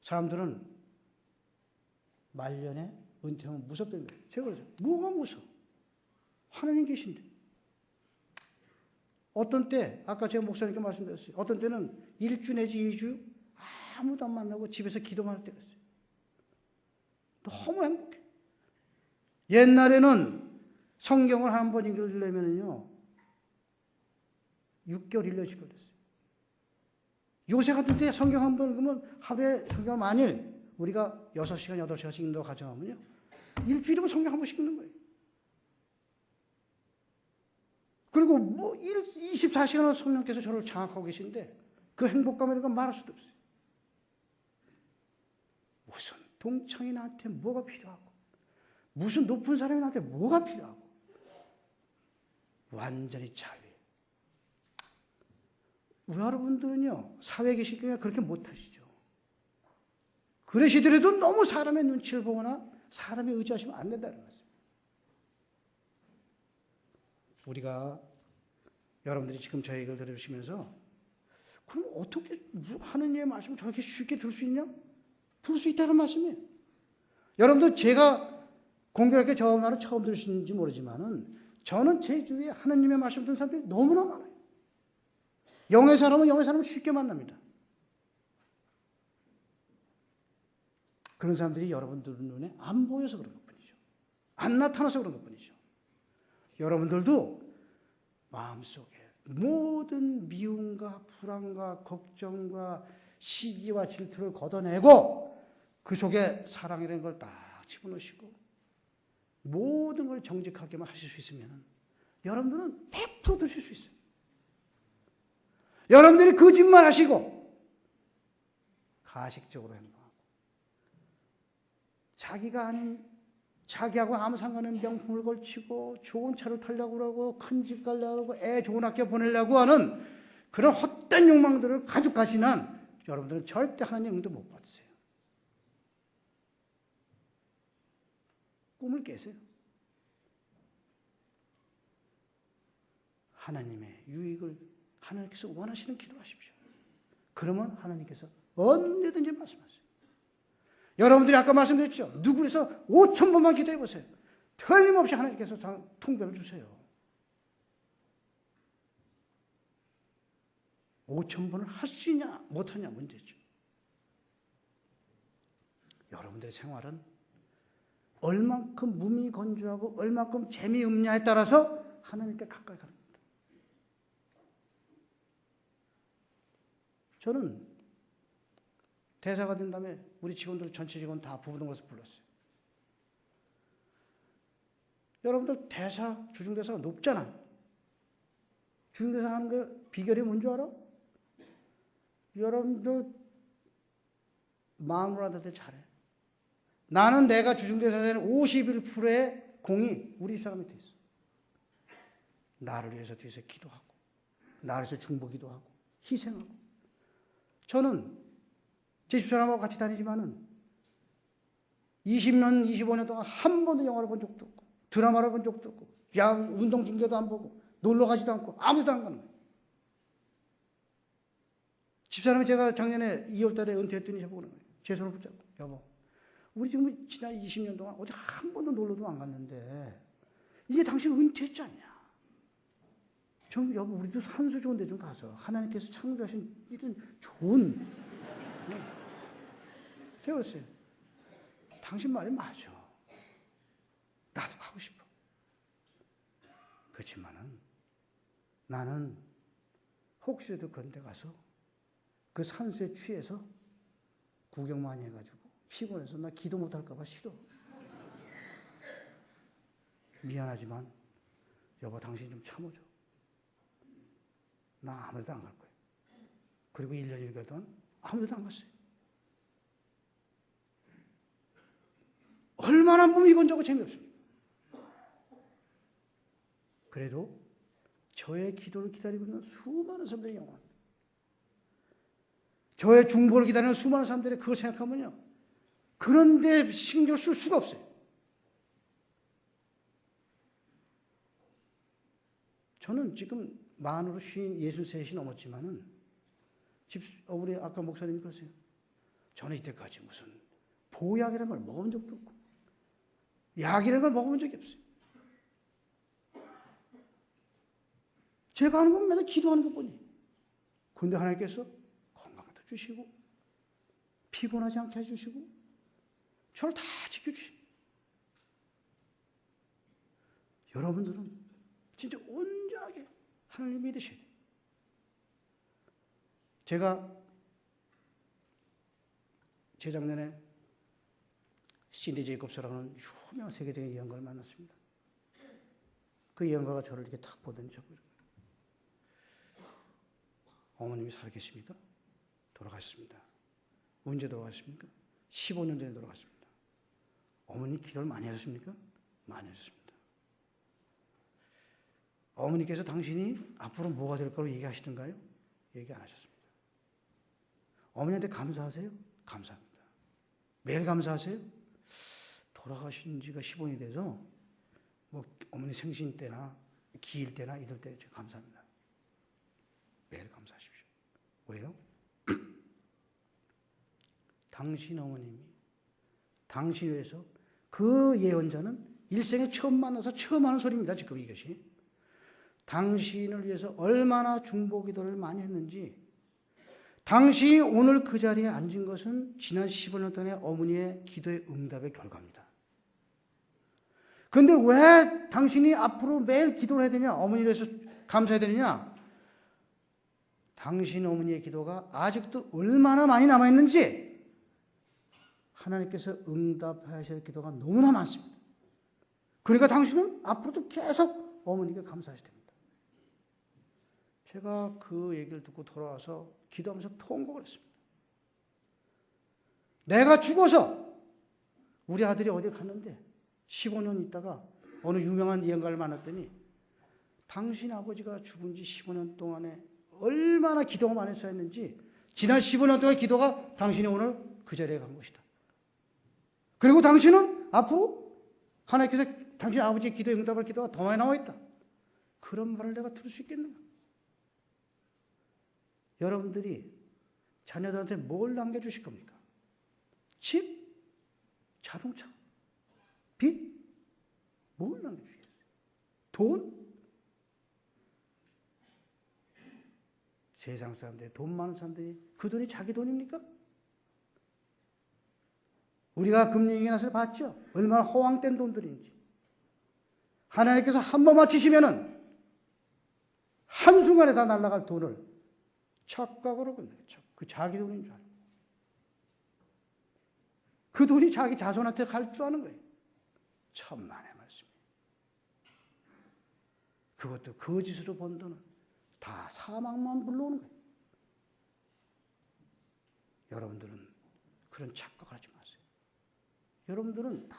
사람들은 말년에 은퇴하면 무섭다는 거예요. 제가 그러죠. 뭐가 무서워? 하나님 계신데. 어떤 때, 아까 제가 목사님께 말씀드렸어요. 어떤 때는 1주 내지 2주 아무도 안 만나고 집에서 기도만 할 때가 있어요. 너무 행복해. 옛날에는 성경을 한 번 읽으려면요, 6개월, 1년씩 걸렸어요. 요새 같은 때 성경 한 번 읽으면 하루에 성경 만일 우리가 6시간, 8시간씩 읽는다고 가정하면요, 일주일이면 성경 한 번씩 읽는 거예요. 그리고 뭐 24시간을 성령께서 저를 장악하고 계신데 그 행복감이라는 건 말할 수도 없어요. 무슨 동창이 나한테 뭐가 필요하고 무슨 높은 사람이 나한테 뭐가 필요하고 완전히 자유. 여러분들은요, 사회에 계시기에 그렇게 못하시죠. 그러시더라도 너무 사람의 눈치를 보거나 사람에 의지하시면 안 된다는 말씀. 우리가 여러분들이 지금 저 얘기를 들으시면서 그럼 어떻게 하느님의 말씀을 저렇게 쉽게 들을 수 있냐? 들을 수 있다는 말씀이에요. 여러분들 제가 공교롭게 저 말을 처음 들으시는지 모르지만은 저는 제 주위에 하느님의 말씀 듣는 사람들이 너무나 많아요. 영의 사람은 쉽게 만납니다. 그런 사람들이 여러분들 눈에 안 보여서 그런 것뿐이죠. 안 나타나서 그런 것뿐이죠. 여러분들도 마음속에 모든 미움과 불안과 걱정과 시기와 질투를 걷어내고 그 속에 사랑이라는 걸 딱 집어넣으시고 모든 걸 정직하게만 하실 수 있으면 여러분들은 100% 드실 수 있어요. 여러분들이 거짓말 하시고 가식적으로 행동하고 자기가 아닌 자기하고 아무 상관없는 명품을 걸치고 좋은 차를 타려고 그러고 큰 집 가려고 하고 애 좋은 학교 보내려고 하는 그런 헛된 욕망들을 가득하시는 여러분들은 절대 하나님의 응도 못 받으세요. 꿈을 깨세요. 하나님의 유익을 하나님께서 원하시는 기도를 하십시오. 그러면 하나님께서 언제든지 말씀하세요. 여러분들이 아까 말씀드렸죠. 누구에서 5,000번만 기도해 보세요. 틀림없이 하나님께서 통배를 주세요. 5,000번을 할 수 있냐 못하냐 문제죠. 여러분들의 생활은 얼만큼 무미건조하고 얼만큼 재미없냐에 따라서 하나님께 가까이 가는 겁니다. 저는 대사가 된 다음에 우리 직원들 전체 직원 다 부부동에서 불렀어요. 여러분들 대사, 주중대사가 높잖아. 주중대사 하는 거 비결이 뭔지 알아? 여러분들 마음으로 하는데 잘해. 나는 내가 주중대사 되는 51%의 공이 우리 사람 밑에 있어. 나를 위해서 뒤에서 기도하고 나를 위해서 중보기도 하고 희생하고. 저는 제 집사람하고 같이 다니지만은 20년, 25년 동안 한 번도 영화를 본 적도 없고 드라마를 본 적도 없고 운동 중계도 안 보고 놀러 가지도 않고 아무도 안 가는 거예요. 집사람이 제가 작년에 2월 달에 은퇴했더니 해보는 거예요. 제 손을 붙잡고 여보 우리 지금 지난 20년 동안 어디 한 번도 놀러도 안 갔는데 이제 당신 은퇴했지 않냐. 좀 여보 우리도 산수 좋은 데 좀 가서 하나님께서 창조하신 이런 좋은 제가 그랬어요. 당신 말이 맞아. 나도 가고 싶어. 그렇지만은 나는 혹시라도 그런 데 가서 그 산수에 취해서 구경 많이 해가지고 피곤해서 나 기도 못할까 봐 싫어. 미안하지만 여보 당신 좀 참아줘. 나 아무 데도 안 갈 거야. 그리고 1년 1개월 동안 아무 데도 안 갔어요. 얼마나 무미건조하고 재미없습니까? 그래도 저의 기도를 기다리고 있는 수많은 사람들이 영원합니다. 저의 중보를 기다리는 수많은 사람들이 그걸 생각하면요, 그런데 신경 쓸 수가 없어요. 저는 지금 만으로 63이 넘었지만은, 우리 아까 목사님이 그러세요. 저는 이때까지 무슨 보약이라는 걸 먹어본 적도 없고, 약이라는 걸 먹어본 적이 없어요. 제가 하는 건 맨날 기도하는 것뿐이에요. 그런데 하나님께서 건강도 주시고, 피곤하지 않게 해주시고, 저를 다 지켜주십니다. 여러분들은 진짜 온전하게 하나님을 믿으셔야 돼요. 제가 재작년에 신디 제이콥스라는 유명한 세계적인 예언가를 만났습니다. 그 예언가가 저를 이렇게 탁 보더니 저거, 어머님이 살아계십니까? 돌아가셨습니다. 언제 돌아가셨습니까? 15년 전에 돌아가셨습니다. 어머니 기도를 많이 하셨습니까? 많이 하셨습니다. 어머니께서 당신이 앞으로 뭐가 될 거라고 얘기하시던가요? 얘기 안 하셨습니다. 어머니한테 감사하세요? 감사합니다. 매일 감사하세요? 돌아가신 지가 15년이 돼서 뭐 어머니 생신 때나 기일 때나 이럴 때 감사합니다. 매일 감사하십시오. 왜요? 당신 어머님이 당신 위해서, 그 예언자는 일생에 처음 만나서 처음 하는 소리입니다. 지금 이것이. 당신을 위해서 얼마나 중보 기도를 많이 했는지, 당신이 오늘 그 자리에 앉은 것은 지난 15년 동안의 어머니의 기도의 응답의 결과입니다. 그런데 왜 당신이 앞으로 매일 기도를 해야 되냐? 어머니를 위해서 감사해야 되느냐? 당신 어머니의 기도가 아직도 얼마나 많이 남아있는지 하나님께서 응답하셔야 할 기도가 너무나 많습니다. 그러니까 당신은 앞으로도 계속 어머니께 감사하셔야 됩니다. 제가 그 얘기를 듣고 돌아와서 기도하면서 통곡을 했습니다. 내가 죽어서 우리 아들이 어디 갔는데 15년 있다가 어느 유명한 예언가를 만났더니, 당신 아버지가 죽은 지 15년 동안에 얼마나 기도가 많이 쌓였는지, 지난 15년 동안의 기도가 당신이 오늘 그 자리에 간 것이다. 그리고 당신은 앞으로 하나님께서 당신 아버지의 기도에 응답할 기도가 더 많이 나와 있다. 그런 말을 내가 들을 수 있겠는가? 여러분들이 자녀들한테 뭘 남겨주실 겁니까? 집? 자동차? 빚? 뭘 남겨주시겠어요? 돈? 세상 사람들이, 돈 많은 사람들이 그 돈이 자기 돈입니까? 우리가 금융위기나서 봤죠? 얼마나 허황된 돈들인지. 하나님께서 한 번만 치시면은 한순간에 다 날아갈 돈을 착각으로 끝내죠. 그 자기 돈인 줄 알고. 그 돈이 자기 자손한테 갈 줄 아는 거예요. 천만의 말씀이에요. 그것도 거짓으로 번 돈은 다 사망만 불러오는 거예요. 여러분들은 그런 착각을 하지 마세요. 여러분들은 다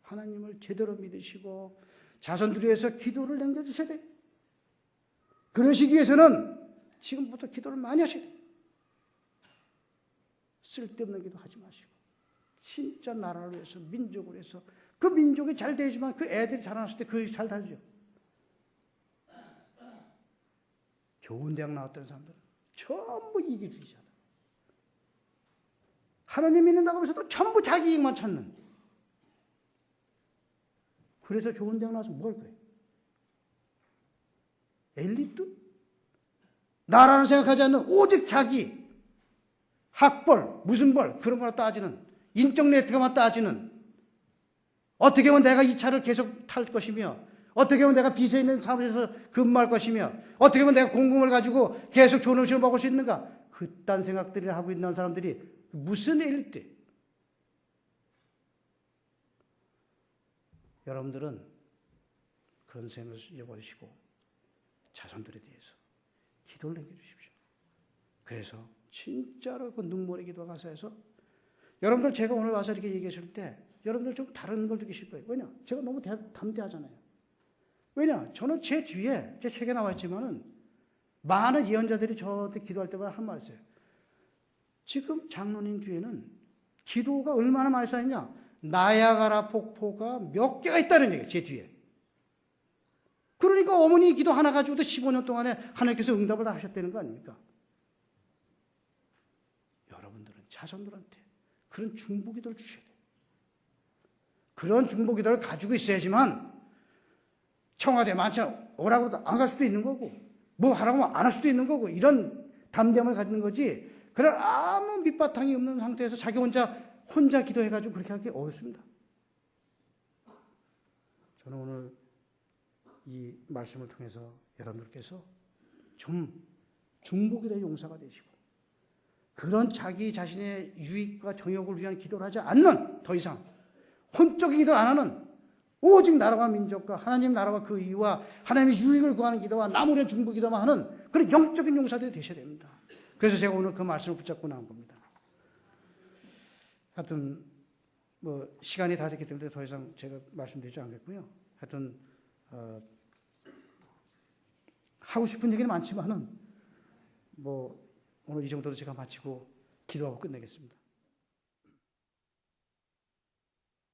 하나님을 제대로 믿으시고 자손들을 위해서 기도를 남겨주셔야 돼요. 그러시기 위해서는 지금부터 기도를 많이 하셔야 돼요. 쓸데없는 기도 하지 마시고, 진짜 나라를 위해서, 민족을 위해서. 그 민족이 잘 되지만 그 애들이 자라났을 때 그게 잘 되죠. 좋은 대학 나왔던 사람들은 전부 이기주의자다. 하나님 믿는다고 하면서도 전부 자기 이익만 찾는. 그래서 좋은 대학 나와서 뭐 할 거예요? 엘리트? 나라는 생각하지 않는 오직 자기 학벌, 무슨 벌, 그런 거나 따지는, 인적 네트워크만 따지는, 어떻게 하면 내가 이 차를 계속 탈 것이며, 어떻게 하면 내가 빚에 있는 사무실에서 근무할 것이며, 어떻게 하면 내가 공금을 가지고 계속 좋은 음식을 먹을 수 있는가? 그딴 생각들을 하고 있는 사람들이 무슨 엘리트? 여러분들은 그런 생각을 잊어버리시고 자손들에 대해서 기도를 남겨주십시오. 그래서 진짜로 그 눈물의 기도가 가서 해서, 여러분들 제가 오늘 와서 이렇게 얘기했을 때 여러분들 좀 다른 걸 느끼실 거예요. 왜냐? 제가 너무 담대하잖아요. 왜냐? 저는 제 뒤에 제 책에 나와 있지만은 많은 예언자들이 저한테 기도할 때마다 한 말 있어요. 지금 장로님 뒤에는 기도가 얼마나 많이 쌓였냐? 나야가라 폭포가 몇 개가 있다는 얘기예요. 제 뒤에. 그러니까 어머니 기도 하나 가지고도 15년 동안에 하나님께서 응답을 다 하셨다는 거 아닙니까? 여러분들은 자손들한테 그런 중보기도를 주셔야 돼요. 그런 중보기도를 가지고 있어야지만 청와대 많잖아. 오라고 해도 안 갈 수도 있는 거고 뭐 하라고 하면 안 할 수도 있는 거고 이런 담대함을 갖는 거지. 그런 아무 밑바탕이 없는 상태에서 자기 혼자 기도해가지고 그렇게 하기 어렵습니다. 저는 오늘 이 말씀을 통해서 여러분들께서 좀 중보기도의 용사가 되시고 그런 자기 자신의 유익과 정욕을 위한 기도를 하지 않는 더 이상 혼적인 기도를 안 하는 오직 나라와 민족과 하나님 나라와 그 이유와 하나님의 유익을 구하는 기도와 남을 위한 중보기도만 하는 그런 영적인 용사들이 되셔야 됩니다. 그래서 제가 오늘 그 말씀을 붙잡고 나온 겁니다. 하여튼 뭐 시간이 다 됐기 때문에 더 이상 제가 말씀드리지 않겠고요. 하여튼 하고 싶은 얘기는 많지만은 뭐 오늘 이 정도로 제가 마치고 기도하고 끝내겠습니다.